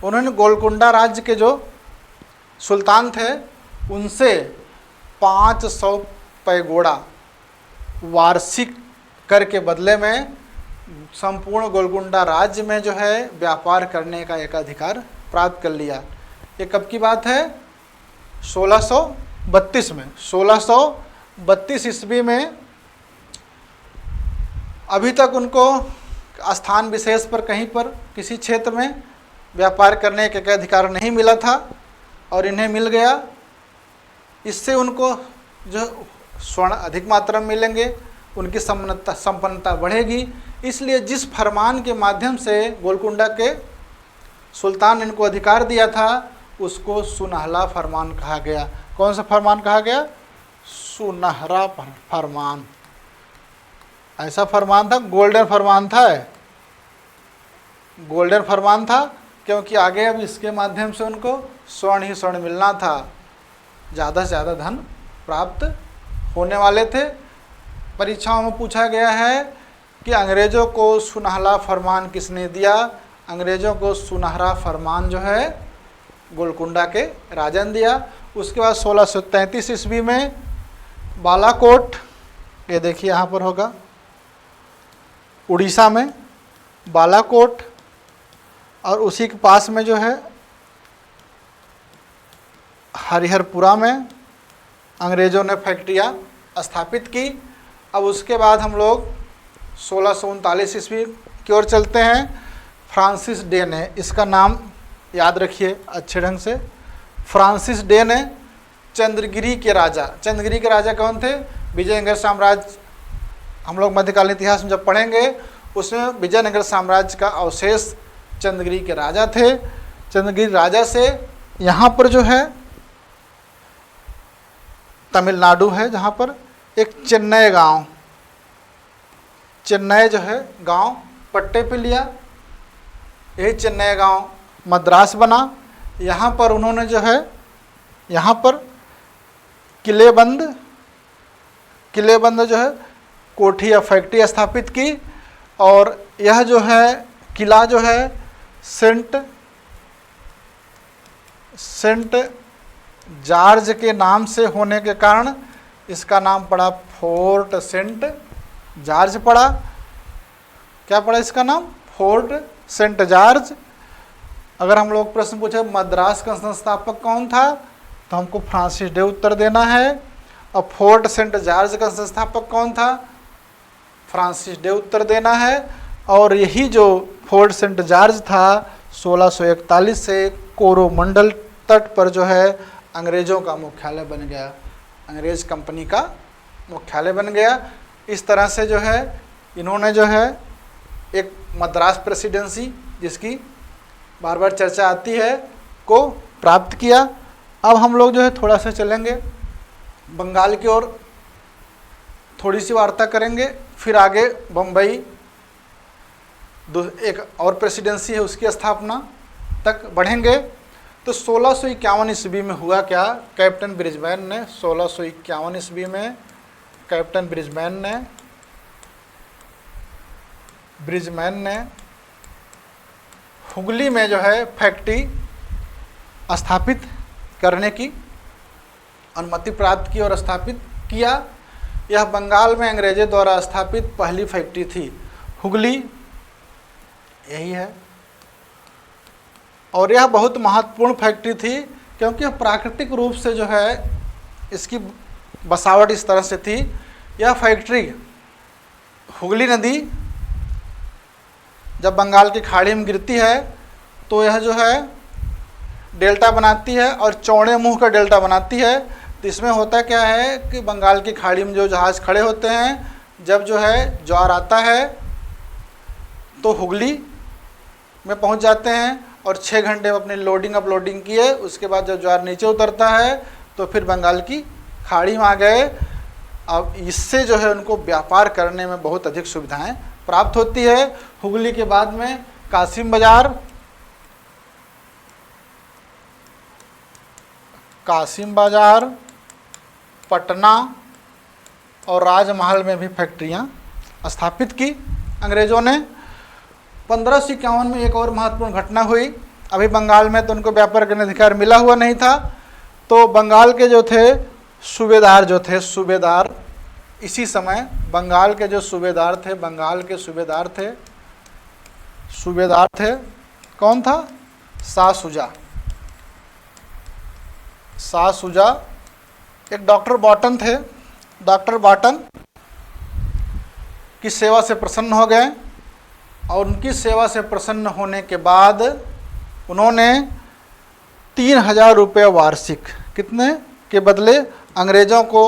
उन्होंने गोलकुंडा राज्य के जो सुल्तान थे उनसे 500 पैगोड़ा वार्षिक कर के बदले में संपूर्ण गोलकुंडा राज्य में जो है व्यापार करने का एक अधिकार प्राप्त कर लिया। ये कब की बात है, 1632 में। 1632 ईस्वी में अभी तक उनको स्थान विशेष पर कहीं पर किसी क्षेत्र में व्यापार करने का अधिकार नहीं मिला था, और इन्हें मिल गया। इससे उनको जो स्वर्ण अधिक मात्रा में मिलेंगे, उनकी संपन्नता बढ़ेगी। इसलिए जिस फरमान के माध्यम से गोलकुंडा के सुल्तान ने इनको अधिकार दिया था उसको सुनहला फरमान कहा गया। कौन सा फरमान कहा गया, सुनहरा फरमान। ऐसा फरमान था, गोल्डन फरमान था, गोल्डन फरमान था, क्योंकि आगे अब इसके माध्यम से उनको स्वर्ण ही स्वर्ण मिलना था, ज़्यादा से ज़्यादा धन प्राप्त होने वाले थे। परीक्षाओं में पूछा गया है कि अंग्रेज़ों को सुनहला फरमान किसने दिया। अंग्रेज़ों को सुनहरा फरमान जो है गोलकुंडा के राजा ने दिया। उसके बाद 1633 ईस्वी में बालाकोट, ये देखिए यहाँ पर होगा उड़ीसा में बालाकोट, और उसी के पास में जो है हरिहरपुरा में अंग्रेज़ों ने फैक्ट्रियाँ स्थापित की। अब उसके बाद हम लोग 1639 ईस्वी की ओर चलते हैं। फ्रांसिस डेन है, इसका नाम याद रखिए अच्छे ढंग से। फ्रांसिस डेन है चंद्रगिरी के राजा। चंद्रगिरी के राजा कौन थे, विजयनगर साम्राज्य। हम लोग मध्यकालीन इतिहास में जब पढ़ेंगे उसमें विजयनगर साम्राज्य का अवशेष चंद्रगिरी के राजा थे। चंद्रगिरी राजा से यहाँ पर जो है तमिलनाडु है, जहाँ पर एक चेन्नई गांव, चेन्नई जो है गांव पट्टे पे लिया, यही चेन्नई गांव मद्रास बना। यहाँ पर उन्होंने जो है, यहाँ पर किलेबंद जो है कोठी या फैक्ट्री स्थापित की, और यह जो है किला जो है सेंट जॉर्ज के नाम से होने के कारण इसका नाम पड़ा फोर्ट सेंट जॉर्ज पड़ा। क्या पड़ा इसका नाम? Fort Saint George. अगर हम लोग प्रश्न पूछे मद्रास का संस्थापक कौन था, तो हमको फ्रांसिस डे उत्तर देना है। और फोर्ट सेंट जॉर्ज का संस्थापक कौन था? फ्रांसिस डे उत्तर देना है। और यही जो फोर्ट सेंट जॉर्ज था 1641 से कोरोमंडल तट पर जो है अंग्रेज़ों का मुख्यालय बन गया, अंग्रेज़ कंपनी का मुख्यालय बन गया। इस तरह से जो है इन्होंने जो है एक मद्रास प्रेसिडेंसी, जिसकी बार बार चर्चा आती है, को प्राप्त किया। अब हम लोग जो है थोड़ा सा चलेंगे बंगाल की ओर, थोड़ी सी वार्ता करेंगे, फिर आगे बम्बई एक और प्रेसिडेंसी है उसकी स्थापना तक बढ़ेंगे। तो 1651 ईस्वी में हुआ क्या? कैप्टन ब्रिजबैन ने 1651 ईस्वी में कैप्टन ब्रिजमैन ने हुगली में जो है फैक्ट्री स्थापित करने की अनुमति प्राप्त की और स्थापित किया। यह बंगाल में अंग्रेजों द्वारा स्थापित पहली फैक्ट्री थी। हुगली यही है, और यह बहुत महत्वपूर्ण फैक्ट्री थी क्योंकि यह प्राकृतिक रूप से जो है इसकी बसावट इस तरह से थी। यह फैक्ट्री हुगली नदी जब बंगाल की खाड़ी में गिरती है तो यह जो है डेल्टा बनाती है और चौड़े मुंह का डेल्टा बनाती है। तो इसमें होता क्या है कि बंगाल की खाड़ी में जो जहाज़ खड़े होते हैं, जब जो है ज्वार आता है तो हुगली में पहुंच जाते हैं और 6 घंटे में अपनी लोडिंग अपलोडिंग किए, उसके बाद जब ज्वार नीचे उतरता है तो फिर बंगाल की खाड़ी में आ गए। अब इससे जो है उनको व्यापार करने में बहुत अधिक सुविधाएं प्राप्त होती है। हुगली के बाद में कासिम बाज़ार, पटना और राजमहल में भी फैक्ट्रियां स्थापित की अंग्रेज़ों ने। 1551 में एक और महत्वपूर्ण घटना हुई। अभी बंगाल में तो उनको व्यापार करने का अधिकार मिला हुआ नहीं था, तो बंगाल के जो थे सूबेदार इसी समय बंगाल के जो सूबेदार थे कौन था? शाह शुजा। एक डॉक्टर बॉटन थे। डॉक्टर बॉटन की सेवा से प्रसन्न हो गए और उनकी सेवा से प्रसन्न होने के बाद उन्होंने 3000 रुपये वार्षिक कितने के बदले अंग्रेज़ों को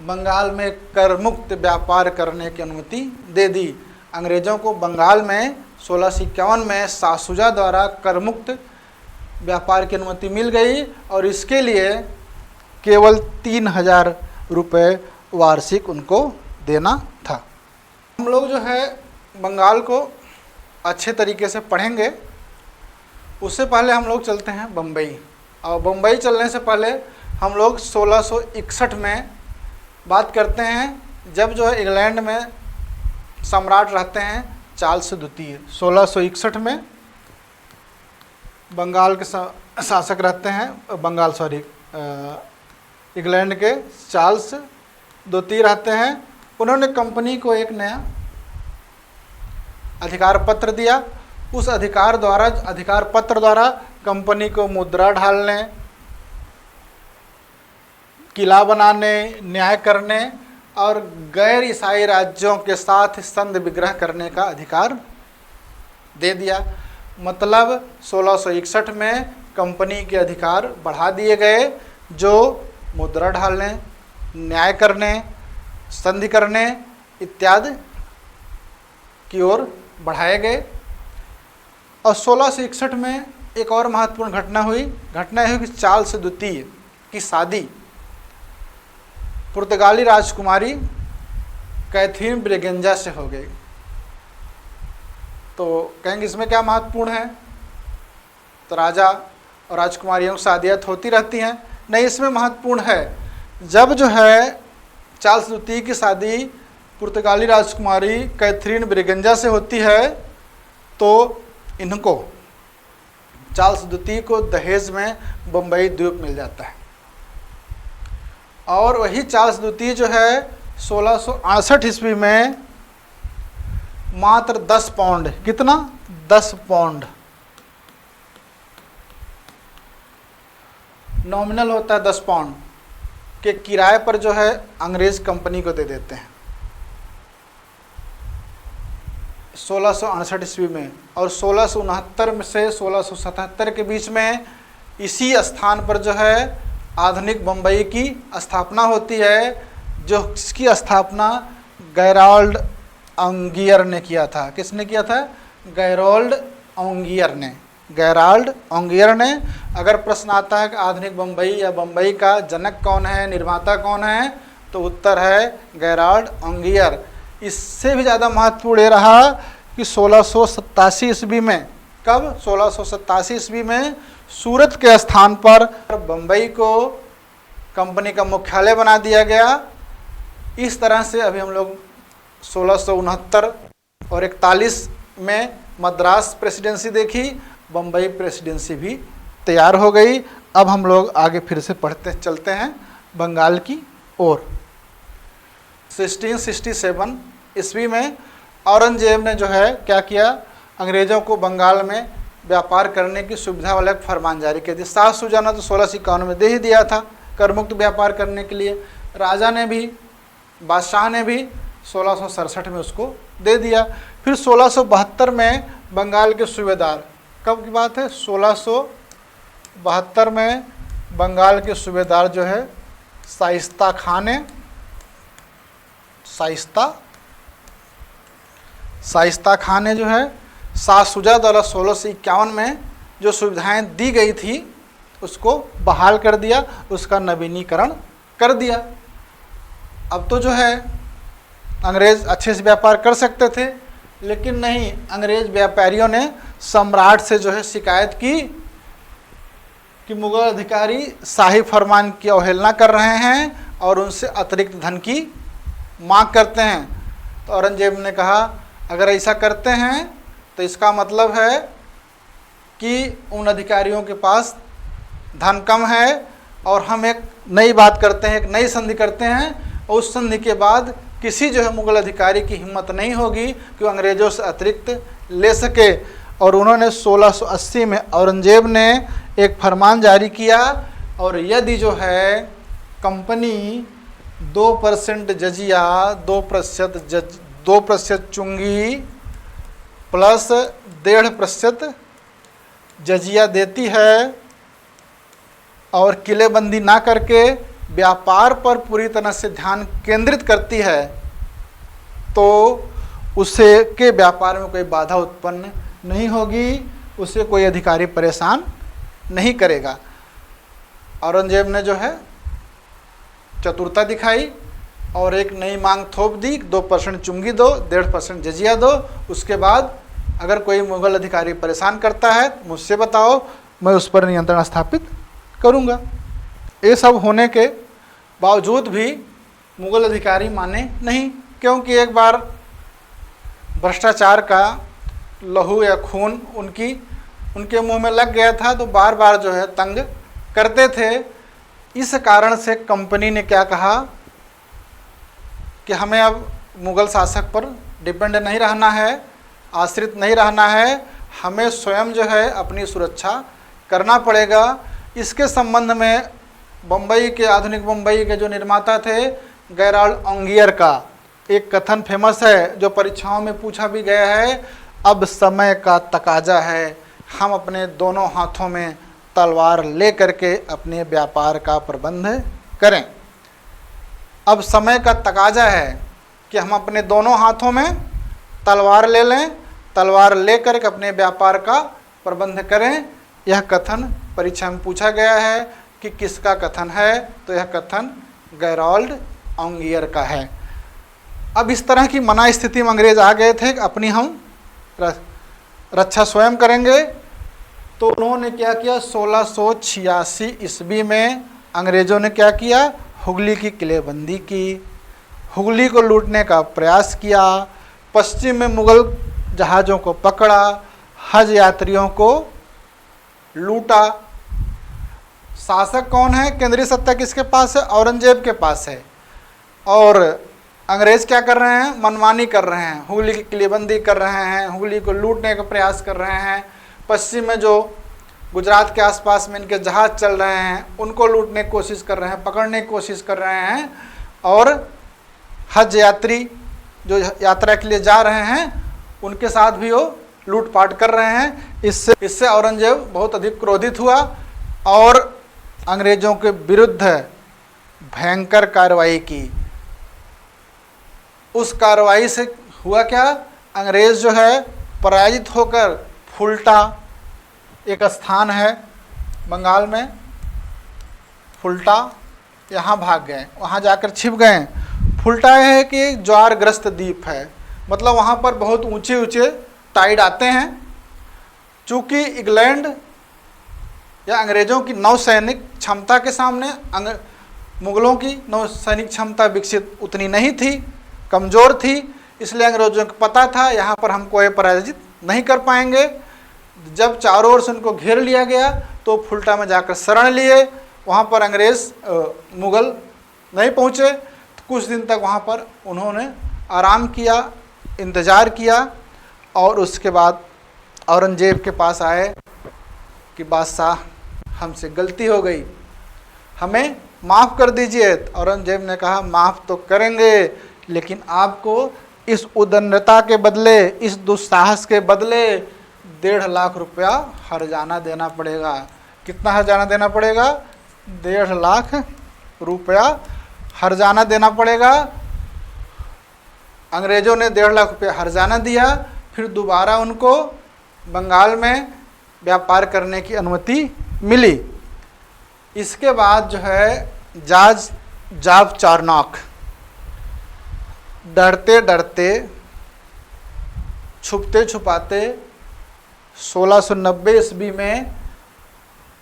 बंगाल में कर मुक्त व्यापार करने की अनुमति दे दी। अंग्रेज़ों को बंगाल में 1651 में शाह शुजा द्वारा कर मुक्त व्यापार की अनुमति मिल गई और इसके लिए केवल 3000 रुपये वार्षिक उनको देना था। हम लोग जो है बंगाल को अच्छे तरीके से पढ़ेंगे, उससे पहले हम लोग चलते हैं बम्बई। और बम्बई चलने से पहले हम लोग 1661 में बात करते हैं, जब जो है इंग्लैंड में सम्राट रहते हैं चार्ल्स द्वितीय। 1661 में बंगाल के शासक रहते हैं, इंग्लैंड के चार्ल्स द्वितीय रहते हैं। उन्होंने कंपनी को एक नया अधिकार पत्र दिया। उस अधिकार पत्र द्वारा कंपनी को मुद्रा ढालने, किला बनाने, न्याय करने और गैर ईसाई राज्यों के साथ संधि विग्रह करने का अधिकार दे दिया। मतलब 1661 में कंपनी के अधिकार बढ़ा दिए गए, जो मुद्रा ढालने, न्याय करने, संधि करने इत्यादि की ओर बढ़ाए गए। और 1661 में एक और महत्वपूर्ण घटना हुई। घटना यह हुई कि चार्ल्स द्वितीय की शादी पुर्तगाली राजकुमारी कैथरीन ब्रेगेंजा से हो गई। तो कहेंगे इसमें क्या महत्वपूर्ण है, तो राजा और राजकुमारियों की शादियाँ होती रहती हैं। नहीं, इसमें महत्वपूर्ण है, जब जो है चार्ल्स द्वितीय की शादी पुर्तगाली राजकुमारी कैथरीन ब्रिगेंजा से होती है, तो इनको चार्ल्स द्वितीय को दहेज में बम्बई द्वीप मिल जाता है। और वही चार्ल्स द्वितीय जो है 1668 ईस्वी में मात्र 10 पाउंड, कितना, 10 पाउंड नॉमिनल होता है, 10 पाउंड के किराए पर जो है अंग्रेज कंपनी को दे देते हैं 1668 ईस्वी में। और 1669 से 1677 के बीच में इसी स्थान पर जो है आधुनिक बम्बई की स्थापना होती है, जो इसकी स्थापना गैराल्ड ऑन्गियर ने किया था। किसने किया था? गैराल्ड ऑन्गियर ने। गैराल्ड ऑन्गियर ने। अगर प्रश्न आता है कि आधुनिक बम्बई या बम्बई का जनक कौन है, निर्माता कौन है, तो उत्तर है गैराल्ड ऑन्गियर। इससे भी ज़्यादा महत्वपूर्ण ये रहा कि 1687 ईस्वी में, कब? 1687 ईस्वी में सूरत के स्थान पर बम्बई को कंपनी का मुख्यालय बना दिया गया। इस तरह से अभी हम लोग 1669 और 41 में मद्रास प्रेसिडेंसी देखी, बम्बई प्रेसिडेंसी भी तैयार हो गई। अब हम लोग आगे फिर से पढ़ते चलते हैं बंगाल की ओर। 1667 ईस्वी में औरंगजेब ने जो है क्या किया, अंग्रेज़ों को बंगाल में व्यापार करने की सुविधा वाला एक फरमान जारी कर दिया। 7 सुजाना तो 1651 में दे ही दिया था करमुक्त व्यापार करने के लिए। राजा ने भी, बादशाह ने भी 1667 में उसको दे दिया। फिर 1672 में बंगाल के सूबेदार, कब की बात है? 1672 में बंगाल के सूबेदार जो है शाइस्ता खान ने, शाइस्ता खान ने जो है शाह शुजा द्वारा 1651 में जो सुविधाएं दी गई थी उसको बहाल कर दिया, उसका नवीनीकरण कर दिया। अब तो जो है अंग्रेज़ अच्छे से व्यापार कर सकते थे, लेकिन नहीं, अंग्रेज़ व्यापारियों ने सम्राट से जो है शिकायत की कि मुग़ल अधिकारी शाही फरमान की अवहेलना कर रहे हैं और उनसे अतिरिक्त धन की मांग करते हैं। तो औरंगजेब ने कहा अगर ऐसा करते हैं तो इसका मतलब है कि उन अधिकारियों के पास धन कम है, और हम एक नई बात करते हैं, एक नई संधि करते हैं, और उस संधि के बाद किसी जो है मुग़ल अधिकारी की हिम्मत नहीं होगी कि वो अंग्रेज़ों से अतिरिक्त ले सके। और उन्होंने 1680 में औरंगजेब ने एक फरमान जारी किया, और यदि जो है कंपनी 2% जजिया, 2% चुंगी प्लस 1.5% जजिया देती है और किलेबंदी ना करके व्यापार पर पूरी तरह से ध्यान केंद्रित करती है, तो उसे के व्यापार में कोई बाधा उत्पन्न नहीं होगी, उसे कोई अधिकारी परेशान नहीं करेगा। औरंगजेब ने जो है चतुरता दिखाई और एक नई मांग थोप दी, 2% चुंगी दो, 1.5% जजिया दो। उसके बाद अगर कोई मुग़ल अधिकारी परेशान करता है मुझसे बताओ, मैं उस पर नियंत्रण स्थापित करूँगा। ये सब होने के बावजूद भी मुग़ल अधिकारी माने नहीं, क्योंकि एक बार भ्रष्टाचार का लहू या खून उनके मुंह में लग गया था, तो बार बार जो है तंग करते थे। इस कारण से कंपनी ने क्या कहा कि हमें अब मुग़ल शासक पर डिपेंड नहीं रहना है, आश्रित नहीं रहना है, हमें स्वयं जो है अपनी सुरक्षा करना पड़ेगा। इसके संबंध में बम्बई के, आधुनिक बम्बई के जो निर्माता थे गैराल्ड ऑन्गियर का एक कथन फेमस है जो परीक्षाओं में पूछा भी गया है, अब समय का तकाजा है, हम अपने दोनों हाथों में तलवार ले करके अपने व्यापार का प्रबंध करें। अब समय का तकाजा है कि हम अपने दोनों हाथों में तलवार ले लें, तलवार ले करके अपने व्यापार का प्रबंध करें। यह कथन परीक्षा में पूछा गया है कि किसका कथन है, तो यह कथन गैराल्ड ऑन्गियर का है। अब इस तरह की मना स्थिति में अंग्रेज आ गए थे कि अपनी हम रक्षा स्वयं करेंगे। तो उन्होंने क्या किया, 1686 ईस्वी में अंग्रेज़ों ने क्या किया, हुगली की किलेबंदी की, हुगली को लूटने का प्रयास किया, पश्चिम में मुगल जहाज़ों को पकड़ा, हज यात्रियों को लूटा। शासक कौन है, केंद्रीय सत्ता किसके पास है, औरंगजेब के पास है। और अंग्रेज़ क्या कर रहे हैं, मनमानी कर रहे हैं, हुगली की किलेबंदी कर रहे हैं, हुगली को लूटने का प्रयास कर रहे हैं। पश्चिम में जो गुजरात के आसपास में इनके जहाज़ चल रहे हैं उनको लूटने की कोशिश कर रहे हैं, पकड़ने की कोशिश कर रहे हैं। और हज यात्री जो यात्रा के लिए जा रहे हैं उनके साथ भी वो लूटपाट कर रहे हैं। इससे औरंगजेब बहुत अधिक क्रोधित हुआ और अंग्रेज़ों के विरुद्ध भयंकर कार्रवाई की। उस कार्रवाई से हुआ क्या, अंग्रेज़ जो है पराजित होकर फुल्टा, एक स्थान है बंगाल में, फुल्टा, यहाँ भाग गए, वहाँ जाकर छिप गए। फुल्टा है कि एक ज्वारग्रस्त द्वीप है, मतलब वहाँ पर बहुत ऊंचे ऊंचे टाइड आते हैं। चूँकि इंग्लैंड या अंग्रेज़ों की नौसैनिक क्षमता के सामने मुगलों की नौसैनिक क्षमता विकसित उतनी नहीं थी, कमज़ोर थी, इसलिए अंग्रेज़ों को पता था यहाँ पर हम कोई पराजित नहीं कर पाएंगे। जब चारों ओर से उनको घेर लिया गया तो फुल्टा में जाकर शरण लिए। वहाँ पर अंग्रेज़ मुग़ल नहीं पहुँचे, तो कुछ दिन तक वहाँ पर उन्होंने आराम किया, इंतज़ार किया। और उसके बाद औरंगजेब के पास आए कि बादशाह हमसे गलती हो गई, हमें माफ़ कर दीजिए। तो औरंगजेब ने कहा माफ़ तो करेंगे, लेकिन आपको इस उदंडता के बदले, इस दुस्साहस के बदले 1.5 लाख रुपया हर्जाना देना पड़ेगा। कितना हर्जाना देना पड़ेगा, 1.5 लाख रुपया हर्जाना देना पड़ेगा। अंग्रेज़ों ने 1.5 लाख रुपया हर्जाना दिया। फिर दोबारा उनको बंगाल में व्यापार करने की अनुमति मिली। इसके बाद जो है जाब चारनॉक डरते डरते, छुपते छुपाते 1690 ईस्वी में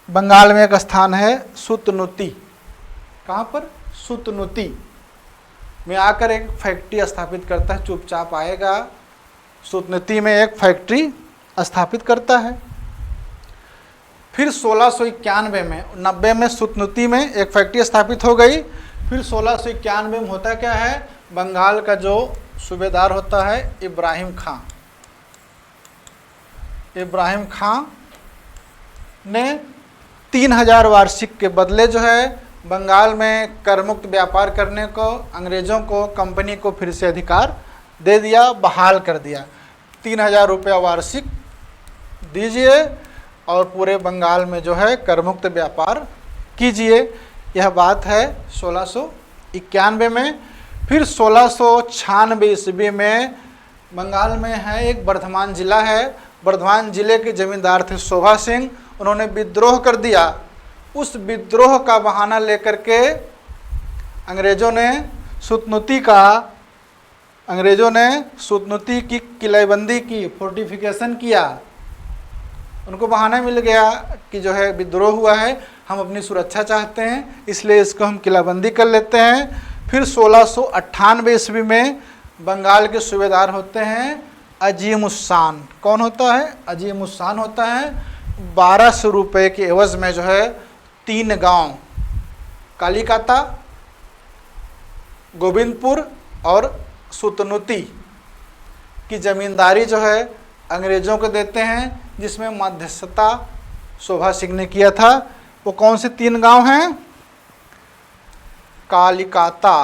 बंगाल में एक स्थान है सुतनुती। कहाँ पर, सुतनुती में आकर एक फैक्ट्री स्थापित करता है। चुपचाप आएगा, सुतनुती में एक फैक्ट्री स्थापित करता है। फिर 1691 में, 90 में सुतनुती में एक फैक्ट्री स्थापित हो गई। फिर 1691 में होता क्या है, बंगाल का जो सूबेदार होता है इब्राहिम खां, इब्राहिम खां ने 3000 वार्षिक के बदले जो है बंगाल में करमुक्त व्यापार करने को अंग्रेज़ों को, कंपनी को फिर से अधिकार दे दिया, बहाल कर दिया। 3000 रुपया वार्षिक दीजिए और पूरे बंगाल में जो है करमुक्त व्यापार कीजिए। यह बात है 1691 में। फिर 1696 ईस्वी में बंगाल में है एक बर्धमान ज़िला है, बर्धमान ज़िले के ज़मींदार थे शोभा सिंह, उन्होंने विद्रोह कर दिया। उस विद्रोह का बहाना लेकर के अंग्रेज़ों ने सुतनुती की किलेबंदी की, फोर्टिफिकेशन किया। उनको बहाना मिल गया कि जो है विद्रोह हुआ है, हम अपनी सुरक्षा चाहते हैं, इसलिए इसको हम किलाबंदी कर लेते हैं। फिर 1698 ईस्वी में बंगाल के सूबेदार होते हैं अजीम उस्सान। कौन होता है, अजीम उस्सान होता है। 1200 रुपये के एवज में जो है 3 गांव, कालीकाता, गोविंदपुर और सुतनुती की ज़मींदारी जो है अंग्रेज़ों को देते हैं, जिसमें मध्यस्थता शोभा सिंह ने किया था। वो कौन से 3 गांव हैं, कालीकाता,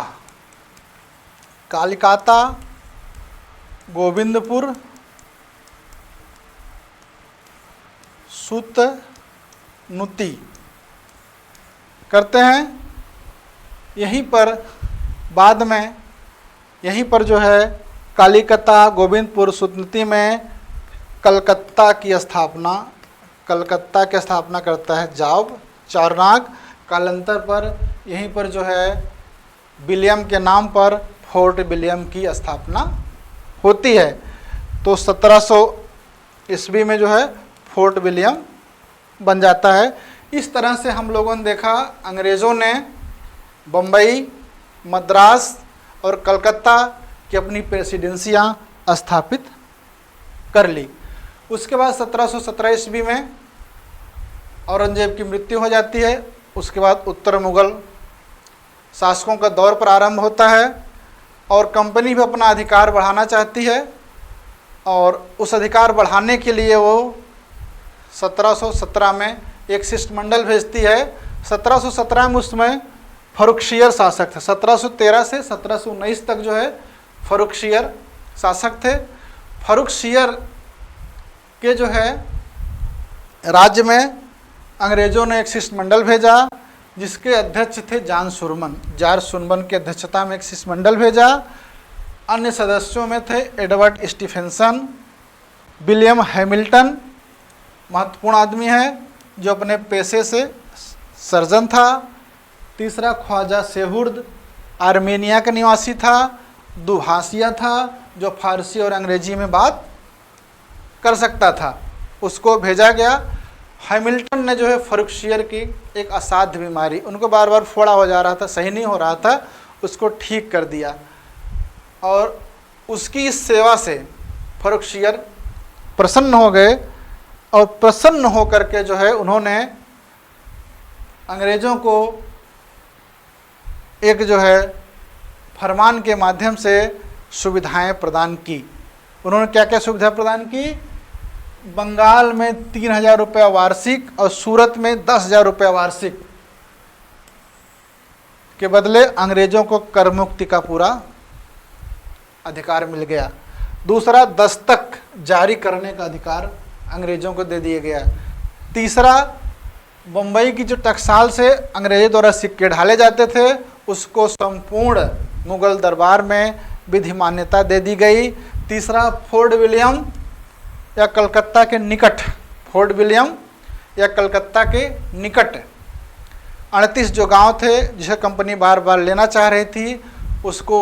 गोविंदपुर, सुतनुती करते हैं। यहीं पर बाद में यहीं पर जो है कालीकता, गोविंदपुर, सुतनुती में कलकत्ता की स्थापना करता है जाब चारनाक। कालांतर पर यहीं पर जो है विलियम के नाम पर फोर्ट विलियम की स्थापना होती है। तो 1700 ईस्वी में जो है फोर्ट विलियम बन जाता है। इस तरह से हम लोगों ने देखा अंग्रेज़ों ने बम्बई, मद्रास और कलकत्ता की अपनी प्रेसिडेंसियाँ स्थापित कर ली। उसके बाद 1717 ईस्वी में औरंगजेब की मृत्यु हो जाती है। उसके बाद उत्तर मुग़ल शासकों का दौर प्रारंभ होता है और कंपनी भी अपना अधिकार बढ़ाना चाहती है और उस अधिकार बढ़ाने के लिए वो 1717 में एक शिष्टमंडल भेजती है। 1717 में उसमें फर्रुखशियर शासक थे। 1713 से 1719 तक जो है फर्रुखशियर शासक थे। फर्रुखशियर के जो है राज्य में अंग्रेज़ों ने एक शिष्टमंडल भेजा जिसके अध्यक्ष थे जॉर्ज सुरमन की अध्यक्षता में एक शिष्टमंडल भेजा। अन्य सदस्यों में थे एडवर्ड स्टीफेंसन, विलियम हैमिल्टन, महत्वपूर्ण आदमी है जो अपने पेशे से सर्जन था। तीसरा ख्वाजा सेहुर्द, आर्मेनिया का निवासी था, दुभाषिया था जो फारसी और अंग्रेजी में बात कर सकता था, उसको भेजा गया। हैमिल्टन ने जो है फर्रुखशियर की एक असाध्य बीमारी, उनको बार बार फोड़ा हो जा रहा था, सही नहीं हो रहा था, उसको ठीक कर दिया और उसकी इस सेवा से फर्रुखशियर प्रसन्न हो गए और प्रसन्न होकर के जो है उन्होंने अंग्रेज़ों को एक जो है फरमान के माध्यम से सुविधाएं प्रदान की। उन्होंने क्या क्या सुविधा प्रदान की? बंगाल में 3000 रुपया वार्षिक और सूरत में 10,000 रुपया वार्षिक के बदले अंग्रेज़ों को कर मुक्ति का पूरा अधिकार मिल गया। दूसरा, दस्तक जारी करने का अधिकार अंग्रेज़ों को दे दिया गया। तीसरा, बम्बई की जो टकसाल से अंग्रेज़ों द्वारा सिक्के ढाले जाते थे उसको संपूर्ण मुग़ल दरबार में विधि मान्यता दे दी गई। तीसरा, फोर्ट विलियम या कलकत्ता के निकट, फोर्ट विलियम या कलकत्ता के निकट 38 जो गांव थे जिसे कंपनी बार बार लेना चाह रही थी उसको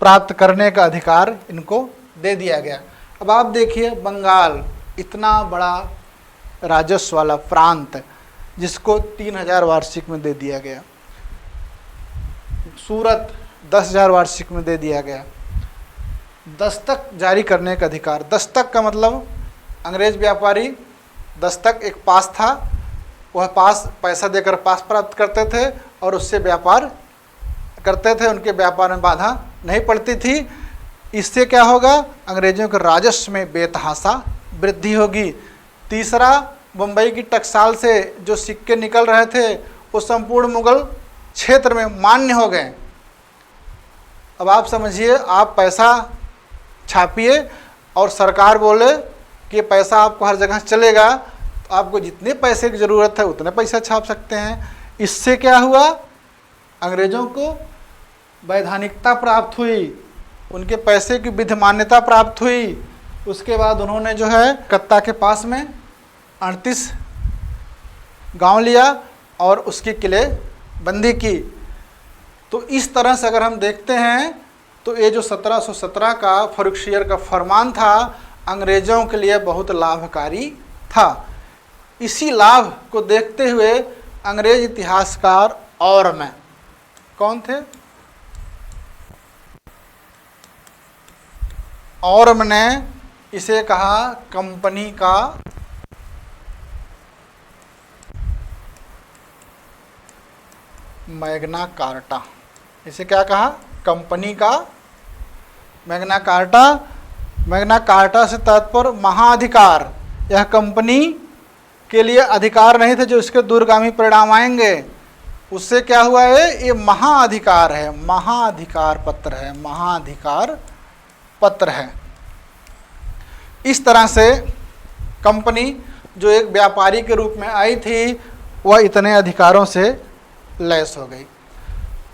प्राप्त करने का अधिकार इनको दे दिया गया। अब आप देखिए, बंगाल इतना बड़ा राजस्व वाला प्रांत जिसको 3000 वार्षिक में दे दिया गया, सूरत 10,000 वार्षिक में दे दिया गया। दस्तक जारी करने का अधिकार, दस्तक का मतलब अंग्रेज व्यापारी दस्तक एक पास था, वह पास पैसा देकर पास प्राप्त करते थे और उससे व्यापार करते थे, उनके व्यापार में बाधा नहीं पड़ती थी। इससे क्या होगा? अंग्रेजों के राजस्व में बेतहाशा वृद्धि होगी। तीसरा, बम्बई की टकसाल से जो सिक्के निकल रहे थे वो संपूर्ण मुग़ल क्षेत्र में मान्य हो गए। अब आप समझिए, आप पैसा छापिए और सरकार बोले कि पैसा आपको हर जगह चलेगा, तो आपको जितने पैसे की ज़रूरत है उतने पैसा छाप सकते हैं। इससे क्या हुआ? अंग्रेज़ों को वैधानिकता प्राप्त हुई, उनके पैसे की विधि मान्यता प्राप्त हुई। उसके बाद उन्होंने जो है कलकत्ता के पास में 38 गांव लिया और उसकी किले बंदी की। तो इस तरह से अगर हम देखते हैं तो ये जो 1717 का फर्रुखशियर का फरमान था अंग्रेज़ों के लिए बहुत लाभकारी था। इसी लाभ को देखते हुए अंग्रेज इतिहासकार ऑरम कौन थे? ऑरम ने इसे कहा कंपनी का मैग्ना कार्टा। इसे क्या कहा? कंपनी का मैग्ना कार्टा। मैग्ना कार्टा से तात्पर्य महाअधिकार। यह कंपनी के लिए अधिकार नहीं थे जो इसके दूरगामी परिणाम आएंगे। उससे क्या हुआ है? ये महाअधिकार है, महाअधिकार पत्र है, महाअधिकार पत्र है। इस तरह से कंपनी जो एक व्यापारी के रूप में आई थी वह इतने अधिकारों से लैस हो गई।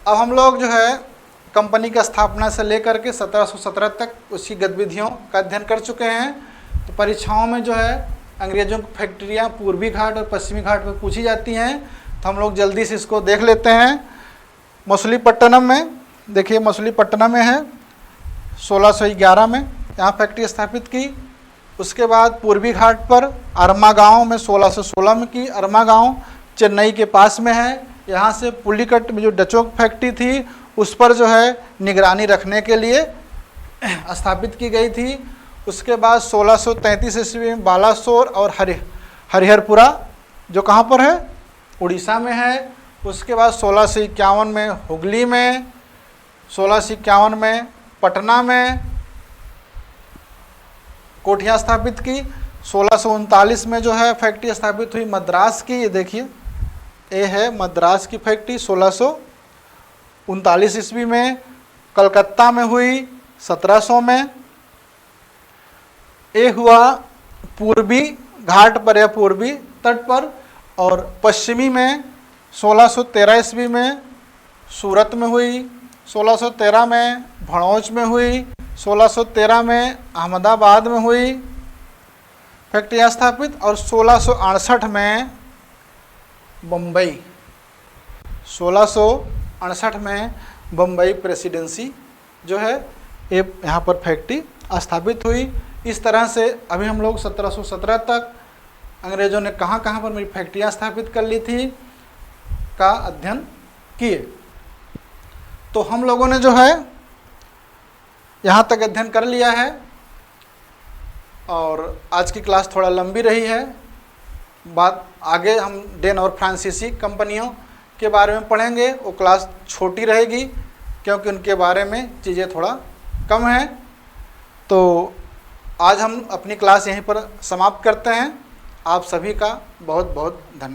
अब हम लोग जो है कंपनी की स्थापना से लेकर के 1717 तक उसकी गतिविधियों का अध्ययन कर चुके हैं। तो परीक्षाओं में जो है अंग्रेज़ों की फैक्ट्रियाँ पूर्वी घाट और पश्चिमी घाट पर पूछी जाती हैं, तो हम लोग जल्दी से इसको देख लेते हैं। मछलीपट्टनम में देखिए, मछलीपट्टनम में है 1611 में यहाँ फैक्ट्री स्थापित की। उसके बाद पूर्वी घाट पर अरमा गाँव में 1616 में की। अरमा गाँव चेन्नई के पास में है। यहाँ से पुलिकट में जो डचोक फैक्ट्री थी उस पर जो है निगरानी रखने के लिए स्थापित की गई थी। उसके बाद 1633 ईस्वी में बालासोर और हरिहरपुरा जो कहाँ पर है, उड़ीसा में है। उसके बाद 1651 में हुगली में, 1651 में पटना में कोठियाँ स्थापित की। 1639 में जो है फैक्ट्री स्थापित हुई मद्रास की। ये देखिए, ये है मद्रास की फैक्ट्री 1639 ईस्वी में। कलकत्ता में हुई 1700 में। ये हुआ पूर्वी घाट पर या पूर्वी तट पर। और पश्चिमी में 1613 ईस्वी में सूरत में हुई, 1613 में भड़ौच में हुई, 1613 में अहमदाबाद में हुई फैक्ट्रियाँ स्थापित। और 1668 में बम्बई, 1668 में बम्बई प्रेसिडेंसी जो है ये यहाँ पर फैक्ट्री स्थापित हुई। इस तरह से अभी हम लोग 1717 तक अंग्रेज़ों ने कहाँ कहाँ पर मेरी फैक्ट्रियाँ स्थापित कर ली थी का अध्ययन किए। तो हम लोगों ने जो है यहाँ तक अध्ययन कर लिया है और आज की क्लास थोड़ा लंबी रही है। बात आगे हम डेन और फ्रांसीसी कंपनियों के बारे में पढ़ेंगे। वो क्लास छोटी रहेगी क्योंकि उनके बारे में चीज़ें थोड़ा कम हैं। तो आज हम अपनी क्लास यहीं पर समाप्त करते हैं। आप सभी का बहुत बहुत धन्यवाद।